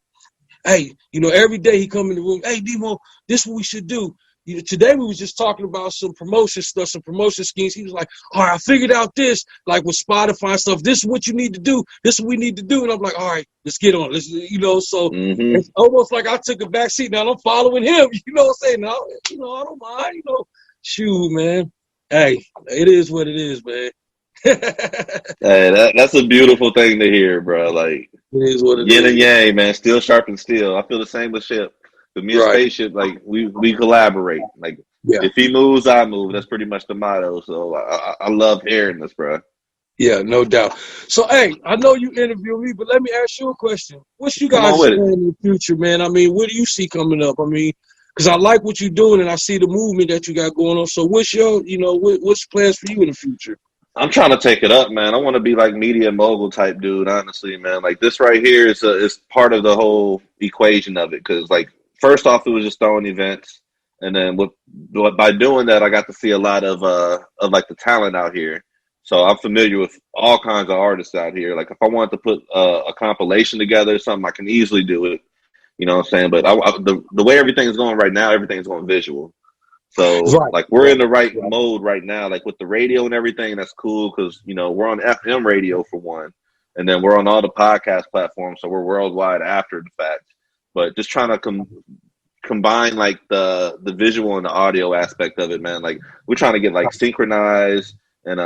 hey, you know, every day he come in the room. Hey, D MOE, this is what we should do. You know, today we was just talking about some promotion stuff, some promotion schemes. He was like, all right, I figured out this, like with Spotify and stuff. This is what you need to do. This is what we need to do. And I'm like, all right, let's get on. Let's, you know, so It's almost like I took a back seat. Now I'm following him. You know what I'm saying? Now, you know, I don't mind. You know, shoot, man. Hey, it is what it is, man. Hey, that's a beautiful thing to hear, bro. Like, it is what it yin is. and yang, man. Steel sharpens steel. I feel the same with Ship. With me and Spaceship, like we collaborate. Like, if he moves, I move. That's pretty much the motto. So I love hearing this, bro. Yeah, no doubt. So, hey, I know you interview me, but let me ask you a question. What you guys doing in the future, man? I mean, what do you see coming up? I mean, because I like what you're doing, and I see the movement that you got going on. So what's your, you know, what's plans for you in the future? I'm trying to take it up, man. I want to be like media mogul type dude, honestly, man. Like, this right here is part of the whole equation of it. Because, like, first off, it was just throwing events. And then by doing that, I got to see a lot of like the talent out here. So I'm familiar with all kinds of artists out here. Like, if I wanted to put a compilation together or something, I can easily do it. You know what I'm saying? But the way everything is going right now, everything's going visual. So, like, we're in the right mode right now. Like, with the radio and everything, that's cool because, you know, we're on FM radio for one. And then we're on all the podcast platforms, so we're worldwide after the fact. But just trying to combine, like, the visual and the audio aspect of it, man. Like, we're trying to get, like, synchronized and,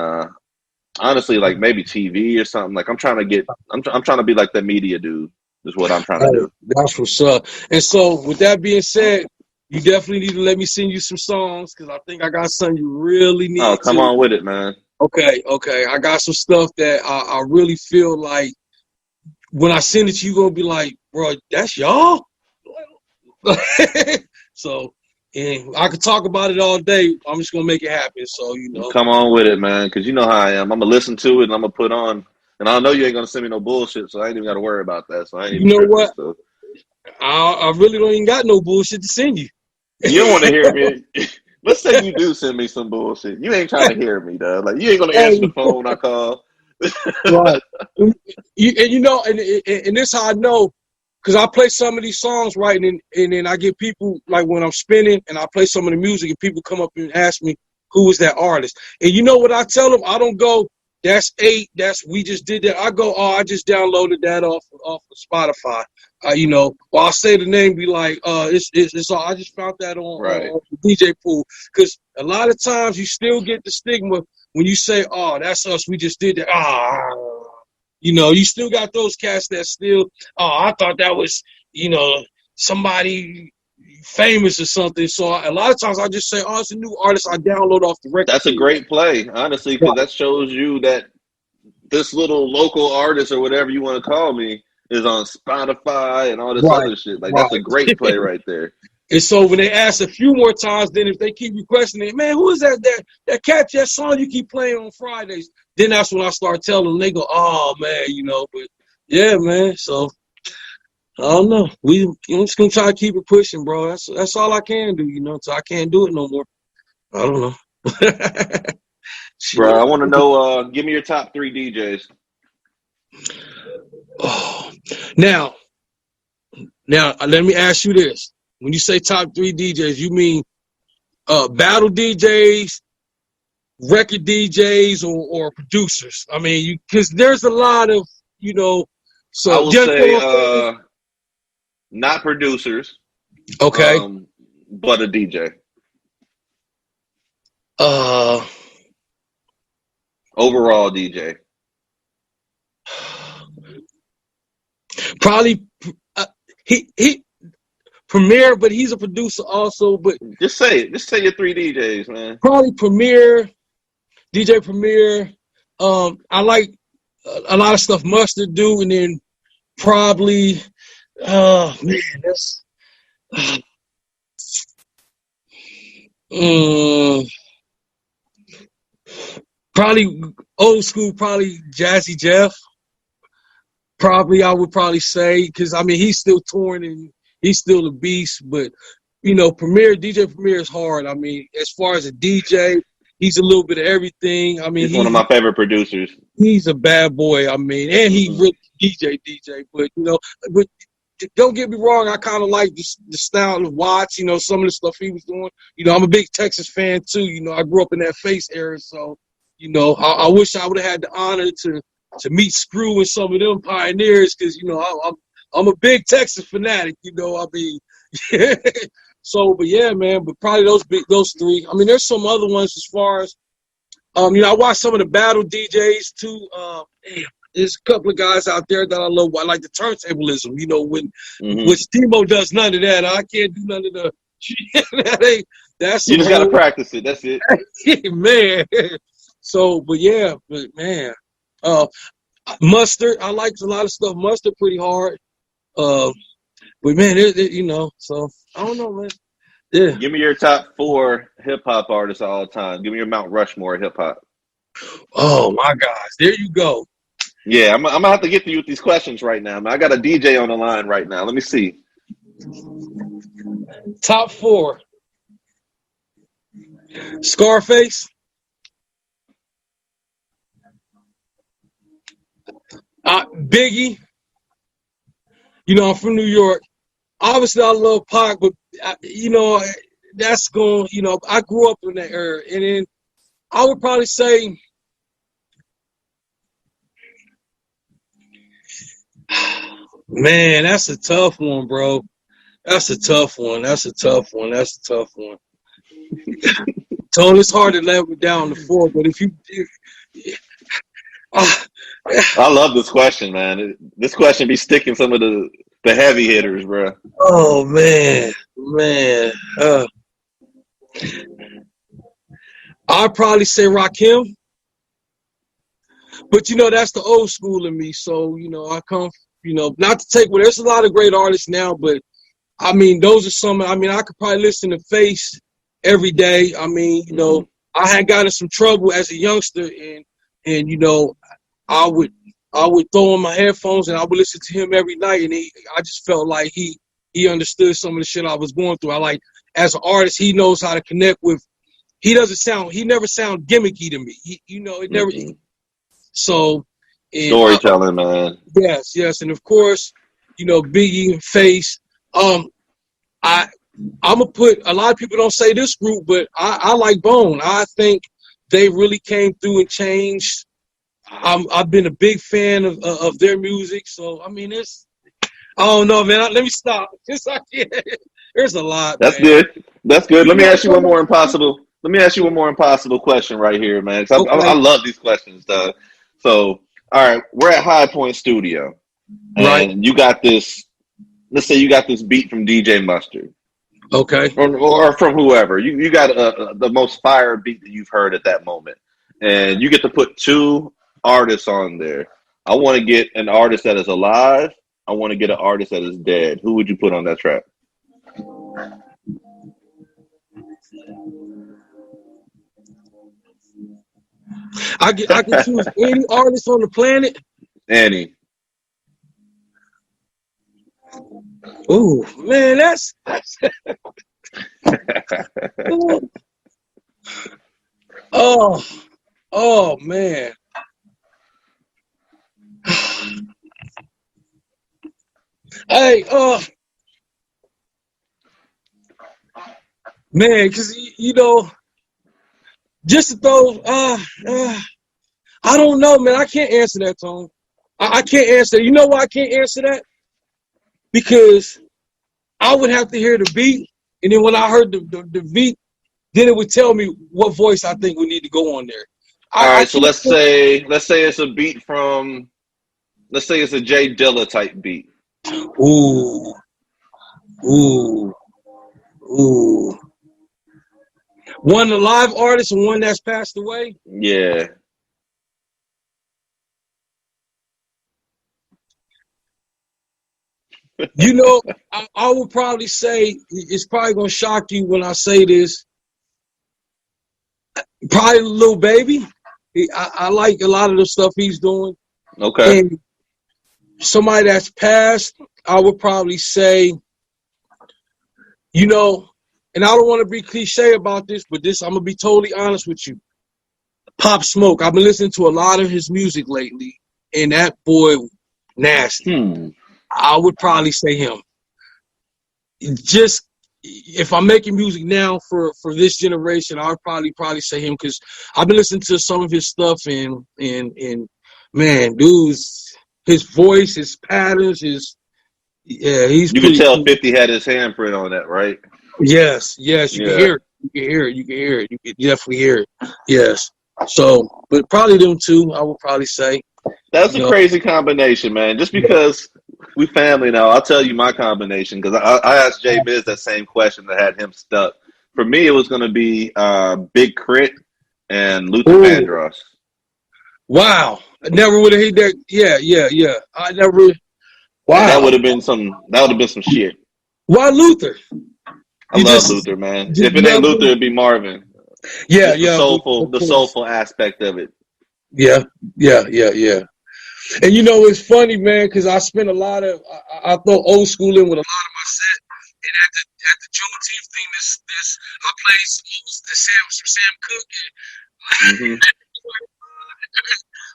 honestly, like, maybe TV or something. Like, I'm trying to be, like, the media dude. Is what I'm trying to do. That's what's up. And so, with that being said, you definitely need to let me send you some songs because I think I got something you really need. Oh, come on with it, man. Okay. I got some stuff that I really feel like when I send it to you, you're gonna be like, bro, that's y'all. So, and I could talk about it all day. I'm just gonna make it happen. So, you know, come on with it, man, because you know how I am. I'm gonna listen to it and I'm gonna put on. And I know you ain't gonna send me no bullshit, so I ain't even gotta worry about that. So I ain't even. You know what? I really don't even got no bullshit to send you. You don't want to hear me. Let's say you do send me some bullshit. You ain't trying to hear me, though. Like, you ain't gonna answer the phone when I call. Right. And you know, and this how I know, because I play some of these songs, right, and then I get people, like, when I'm spinning and I play some of the music and people come up and ask me who is that artist. And you know what I tell them? I don't go, that's 8. We just did that. I go, I just downloaded that off of Spotify. Or I'll say the name, be like, it's all. I just found that on the DJ pool, because a lot of times you still get the stigma when you say, "Oh, that's us. We just did that." You still got those cats that still, I thought that was, somebody famous or something. So a lot of times I just say, it's a new artist I download off the record. That's a great play, honestly, because that shows you that this little local artist or whatever you want to call me is on Spotify and all this other shit. Like, that's a great play right there. And so when they ask a few more times, then if they keep requesting it, man, who is that catch that song you keep playing on Fridays? Then that's when I start telling them. They go, oh man, but yeah, man. So I don't know. I'm just gonna try to keep it pushing, bro. That's all I can do, so I can't do it no more. I don't know. Bro, I want to know, give me your top 3 DJs. Oh, now, let me ask you this. When you say top 3 DJs, you mean battle DJs, record DJs, or producers? I mean, because there's a lot of, so I will say not producers. Okay. But a DJ. Overall DJ. Probably he Premier, but he's a producer also. But just say it. Just say your 3 DJs, man. Probably Premier, DJ Premier. I like a lot of stuff Mustard do, and then probably, man, that's probably old school. Probably Jazzy Jeff. Probably I would probably say, because I mean he's still touring and he's still a beast, but DJ Premier is hard. I mean, as far as a DJ, he's a little bit of everything. I mean, he's one of my favorite producers. He's a bad boy. I mean, and he really DJ, but but don't get me wrong, I kind of like the style of Watts. Some of the stuff he was doing. I'm a big Texas fan too. I grew up in that Face era, so I wish I would have had the honor to meet Screw and some of them pioneers, because I'm a big Texas fanatic. I mean, so, but yeah, man. But probably those 3. I mean, there's some other ones as far as I watch some of the battle DJs too. There's a couple of guys out there that I love. I like the turntablism. Which Demo does none of that. I can't do none of the. That's you just gotta practice it. That's it, man. So, but yeah, man. Mustard, I like a lot of stuff. Mustard pretty hard. But man, so I don't know, man. Yeah. Give me your top 4 hip hop artists of all time. Give me your Mount Rushmore hip hop. Oh my gosh, there you go. Yeah, I'm gonna have to get to you with these questions right now. I got a DJ on the line right now. Let me see. Top 4. Scarface. Biggie. I'm from New York. Obviously, I love Pac, but that's going. I grew up in that era, and then I would probably say, man, that's a tough one, bro. That's a tough one. So it's hard to level down to 4, but if I love this question, man. This question be sticking some of the heavy hitters, bro. Oh man. I'd probably say Rakim, but that's the old school in me. So I come, not to take. Well, there's a lot of great artists now, but I mean, those are some. I mean, I could probably listen to Face every day. I mean, I had gotten in some trouble as a youngster, and I would throw on my headphones and I would listen to him every night, and I just felt like he understood some of the shit I was going through. I like, as an artist, he knows how to connect with. He never sound gimmicky to me. It never. So, storytelling, man. Yes, and of course, Biggie, Face. I'm gonna put, a lot of people don't say this group, but I like Bone. I think they really came through and changed I've been a big fan of their music. So I mean, I don't know, man. Let me stop. There's a lot. That's man. good. That's good. Let me ask you one more impossible. impossible question right here, man. 'Cause Okay. I love these questions, Doug. So, all right, we're at Hi-Poynt Studio, and Right. you got this. Let's say you got this beat from DJ Mustard, Okay. or from whoever. You got the most fire beat that you've heard at that moment, and you get to put two artists on there. I want to get an artist that is alive. I want to get an artist that is dead. Who would you put on that track? I can choose any artist on the planet. Annie. Ooh, man, that's oh man. Hey, man, because you know, just to throw, I don't know, man. I can't answer that, Tone. I can't answer that. You know why I can't answer that? Because I would have to hear the beat, and then when I heard the beat, then it would tell me what voice I think would need to go on there. All right, so let's say it's a beat from, let's say it's a Jay Dilla type beat. Ooh. One alive artist and one that's passed away. Yeah. You know, I would probably say, it's probably gonna shock you when I say this. Probably Lil Baby. I like a lot of the stuff he's doing. Okay. And somebody that's passed, I would probably say, you know, and I don't want to be cliche about this, but I'm gonna be totally honest with you. Pop Smoke. I've been listening to a lot of his music lately, and that boy, nasty. I would probably say him. Just if I'm making music now for this generation, I would probably say him, because I've been listening to some of his stuff, and man, dude's his voice, his patterns, he's. You can tell 50 had his handprint on that, right? Yes, you can hear it. You can hear it. You can definitely hear it. Yes. So, but probably them two, I would probably say. That's a crazy combination, man. Just because we family now, I'll tell you my combination, because I asked Jay Biz that same question that had him stuck. For me, it was going to be Big Crit and Luther Vandross. Wow. I never would have hit that. Yeah. I never. Wow. That would have been some shit. Why Luther? I love Luther, man. If it ain't Luther, it'd be Marvin. Yeah. The soulful aspect of it. Yeah. And you know, it's funny, man, because I spent a lot of, I throw old school in with a lot of my set. And at the Juneteenth thing, I played some Sam Cooke.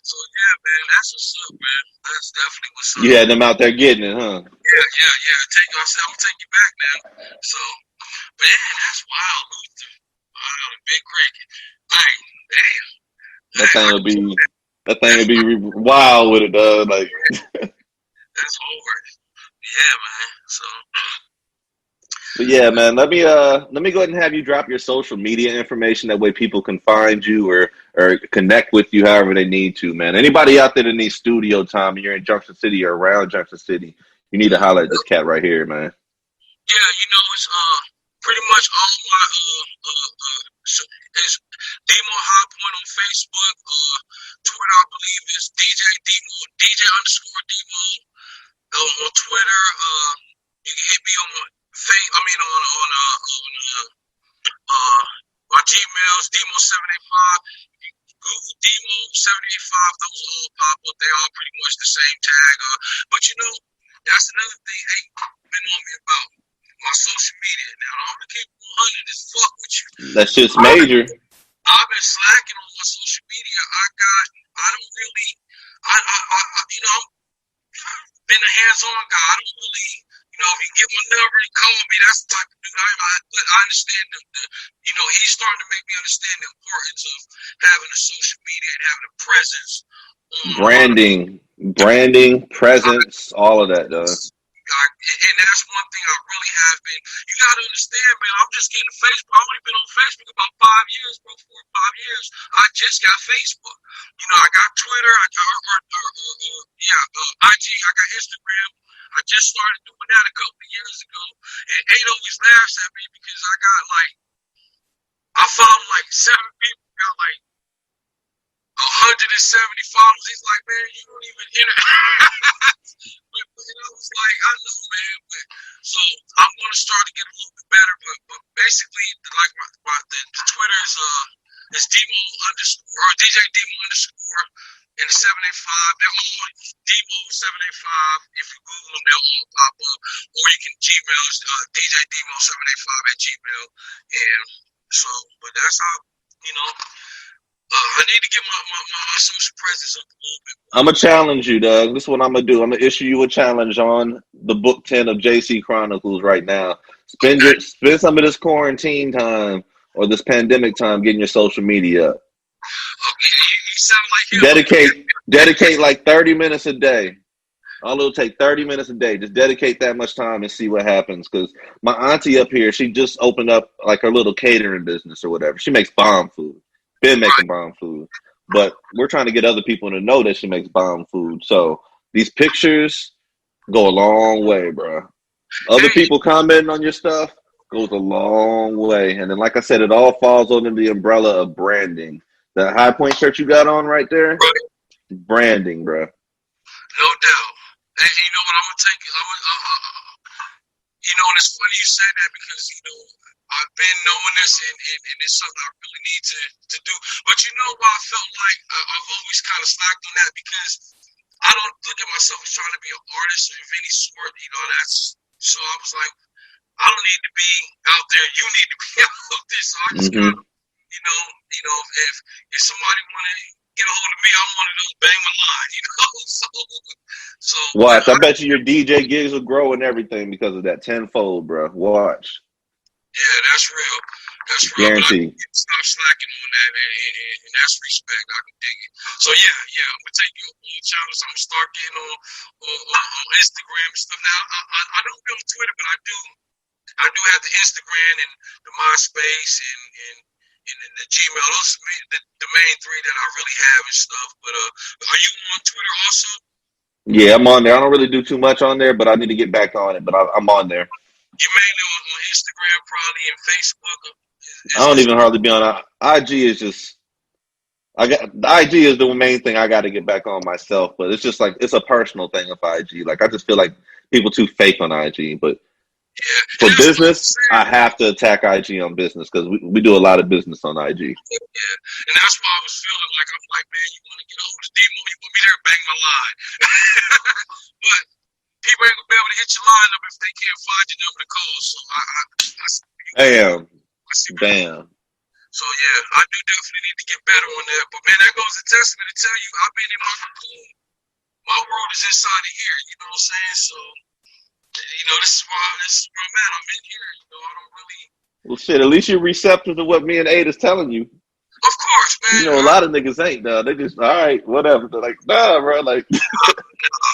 So yeah, man, that's what's up, man. That's definitely what's up. You had them out there getting it, huh? Yeah. I'm gonna take you back now. So, man, that's wild, Luther. Big cricket. Like, damn. That thing would be wild with it, dog. Like, that's hard. Yeah, man. So. But yeah, man, let me go ahead and have you drop your social media information. That way people can find you or connect with you however they need to, man. Anybody out there that needs studio time and you're in Junction City or around Junction City, you need to holler at this cat right here, man. Yeah, you know, it's pretty much all of my is D MOE Hi-Poynt on Facebook, Twitter, I believe is DJ D MOE, DJ _ D MOE. On Twitter, you can hit me on my my Gmails, DMO785, Google DMO785, those all pop up. They all pretty much the same tag. But you know, that's another thing been on me about my social media. Now, I'm gonna keep 100 as fuck with you. That's just major. I've been slacking on my social media. I've been a hands-on guy. I don't really, You know, if you get my number and call me, that's the type of dude I am. I understand you know, he's starting to make me understand the importance of having a social media and having a presence. Branding, presence, all of that, dog. And that's one thing I really have been. You gotta understand, man. I'm just getting Facebook. I've only been on Facebook about 5 years, bro. 4 or 5 years. I just got Facebook. You know, I got Twitter. I got IG. I got Instagram. I just started doing that a couple of years ago. And Ade always laughs at me because I found like 7 people got like 170 followers. He's like, man, you don't even but I was like, I know, man. But so I'm gonna start to get a little bit better. But basically, like the Twitter is Demo underscore or DJ Demo underscore in the 785. They're all Demo 785. If you Google them, they'll all pop up. Or you can Gmail DJ Demo 785 @gmail. And so, but that's how, you know. I need to get my social presence up a little bit. I'm going to challenge you, Doug. This is what I'm going to do. I'm going to issue you a challenge on the book 10 of JC Chronicles right now. Spend some of this quarantine time or this pandemic time getting your social media up. Okay, you sound like him. Dedicate like 30 minutes a day. All it'll take 30 minutes a day. Just dedicate that much time and see what happens. Because my auntie up here, she just opened up like her little catering business or whatever. She makes bomb food. Been making bomb food, but we're trying to get other people to know that she makes bomb food. So these pictures go a long way, bro. Other people commenting on your stuff goes a long way. And then, like I said, it all falls under the umbrella of branding. That Hi-Poynt shirt you got on right there, branding, bro. No doubt. And you know what? I'm gonna take it. You know, and it's funny you said that because you know. I've been knowing this, and it's something I really need to do. But you know why I felt like I've always kind of slacked on that because I don't look at myself as trying to be an artist of any sort. You know, so I was like, I don't need to be out there. You need to be out there. So I just kind of, you know, if somebody want to get a hold of me, I'm one of those bang my line. You know, so watch. I bet you your DJ gigs will grow and everything because of that tenfold, bro. Watch. Yeah, that's real. That's real. Guaranteed. But I can stop slacking on that, and that's respect. I can dig it. So yeah, I'm gonna take you on the channels. I'm gonna start getting on Instagram and stuff. Now I don't be on Twitter, but I do have the Instagram and the MySpace and the Gmail. Those are the main 3 that I really have and stuff. But are you on Twitter also? Yeah, I'm on there. I don't really do too much on there, but I need to get back on it. But I'm on there. You mainly on Instagram, probably, and Facebook. I don't even hardly be on IG. Is just IG is the main thing I got to get back on myself. But it's just like it's a personal thing of IG. Like I just feel like people too fake on IG. But for business, I have to attack IG on business because we do a lot of business on IG. Yeah, and that's why I was feeling like I'm like, man, you want to get over the demo? You want me there? Bang my line. But people ain't gonna be able to hit your line up if they can't find your number to call. So Bam. So yeah, I do definitely need to get better on that. But man, that goes a testament to tell you I've been in my cocoon. My world is inside of here. You know what I'm saying? So you know, this is where I'm at. I'm in here. You know, I don't really. Well, shit. At least you're receptive to what me and Ade is telling you. Of course, man. You know, a lot of niggas ain't. They just all right, whatever. They're like, nah, bro. Like,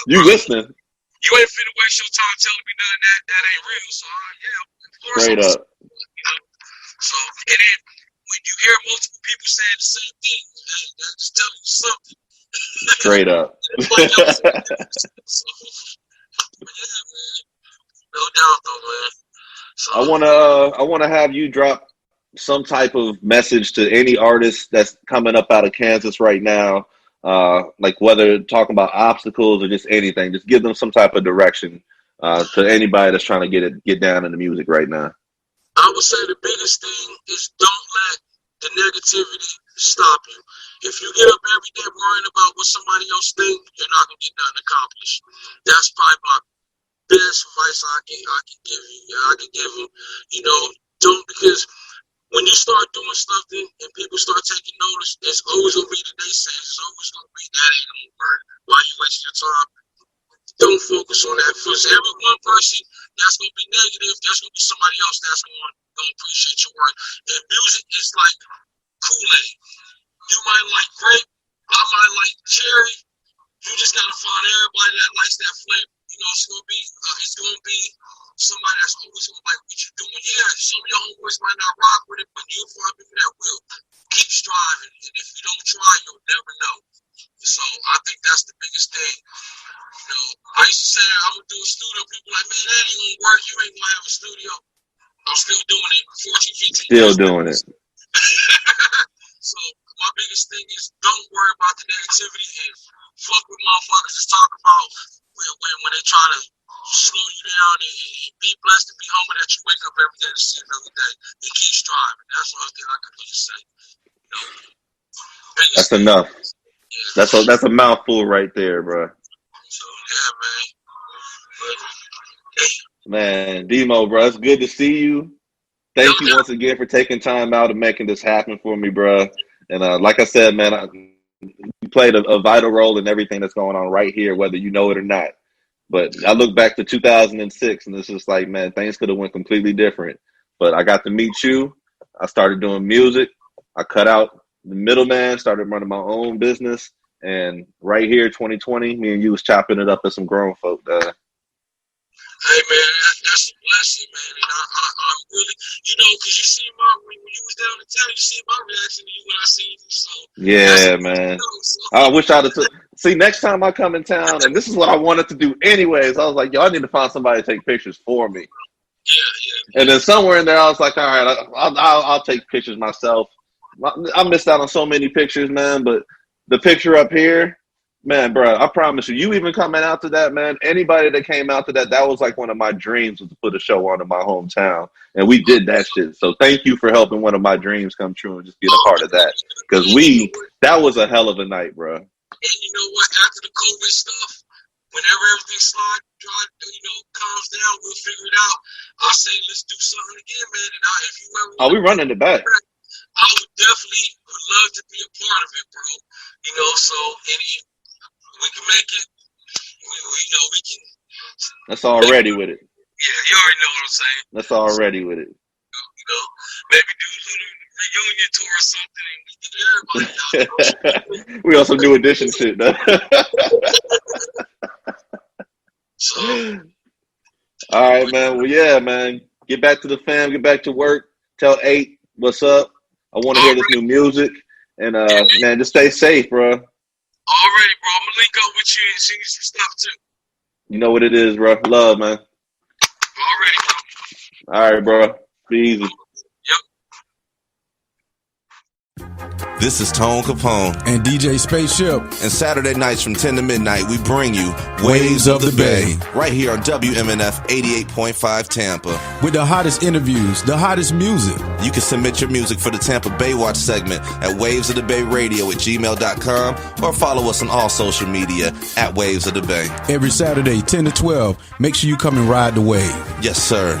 you listening? You ain't finna waste your time telling me nothing that ain't real. So yeah, straight up. You know? So and then when you hear multiple people saying the same thing, that just telling you something. Straight up. So, yeah, man. No doubt, though, man. So, I wanna have you drop some type of message to any artist that's coming up out of Kansas right now. Like whether talking about obstacles or just anything, just give them some type of direction to anybody that's trying to get down in the music right now. I would say the biggest thing is don't let the negativity stop you. If you get up every day worrying about what somebody else thinks, you're not gonna get nothing accomplished. That's probably my best advice I can give you. I can give you. You know, don't because when you start doing something and people start taking notice, it's always gonna be the naysayers. It's always gonna be that ain't gonna work. Why you waste your time? Don't focus on that. For every one person that's gonna be negative, there's gonna be somebody else that's gonna appreciate your work. And music is like Kool-Aid. You might like grape, I might like cherry. You just gotta find everybody that likes that flavor. You know, it's gonna be somebody that's always gonna like what you're doing. Yeah, some of your homeboys might not rock with it, but you'll find people that will. Keep striving, and if you don't try, you'll never know. So I think that's the biggest thing. You know, I used to say I'm gonna do a studio. People like, man, that ain't gonna work. You ain't gonna have a studio. I'm still doing it. 14, 15 Still years. doing it. So my biggest thing is don't worry about the negativity and fuck with motherfuckers that's talking about when they try to slow you down and be blessed to be humble that you wake up every day to see another day and keep striving. That's the only thing I can really say. You know, That's enough. yeah, That's a mouthful right there, bro. so yeah, man. But, hey, Man, Demo, bro, it's good to see you. Thank you once again for taking time out and making this happen for me, bro. And like I said, man, you played a vital role in everything that's going on right here, whether you know it or not. But I look back to 2006, and it's just like, man, things could have went completely different. But I got to meet you. I started doing music. I cut out the middleman, started running my own business. And right here, 2020, me and you was chopping it up as some grown folk, hey man, that's a blessing, man. And I'm really, you know, because you see when you was down in town, you see my reaction to you when I seen you. So yeah, man. I wish I'd have see, next time I come in town, and this is what I wanted to do anyways. I was like, yo, I need to find somebody to take pictures for me. Yeah. And then somewhere in there, I was like, all right, I'll take pictures myself. I missed out on so many pictures, man. But the picture up here, man, bro, I promise you, you even coming out to that, man, anybody that came out to that was like one of my dreams was to put a show on in my hometown. And we did that shit. So thank you for helping one of my dreams come true and just being a part of that. Because that was a hell of a night, bro. And you know what? After the COVID stuff, whenever everything calms down, we'll figure it out. I'll say, let's do something again, man. And if you ever we running it back. I would definitely love to be a part of it, bro. You know, so we can make it. We can. That's already with it. Yeah, you already know what I'm saying. That's already with it. You know, maybe do a little reunion tour or something and we get everybody out. We also do edition shit, though. So, all right, man. Well, yeah, man. Get back to the fam. Get back to work. Tell 8 what's up. I want to hear this new music. And, man, just stay safe, bro. Already, bro. I'm going to link up with you and send you some stuff, too. You know what it is, bro. Love, man. Already, bro. All right, bro. Be easy. This is Tone Capone and DJ Spaceship. And Saturday nights from 10 to midnight, we bring you Waves of the Bay. Right here on WMNF 88.5 Tampa. With the hottest interviews, the hottest music. You can submit your music for the Tampa Bay Watch segment at wavesofthebay@gmail.com or follow us on all social media at Waves of the Bay. Every Saturday, 10 to 12. Make sure you come and ride the wave. Yes, sir.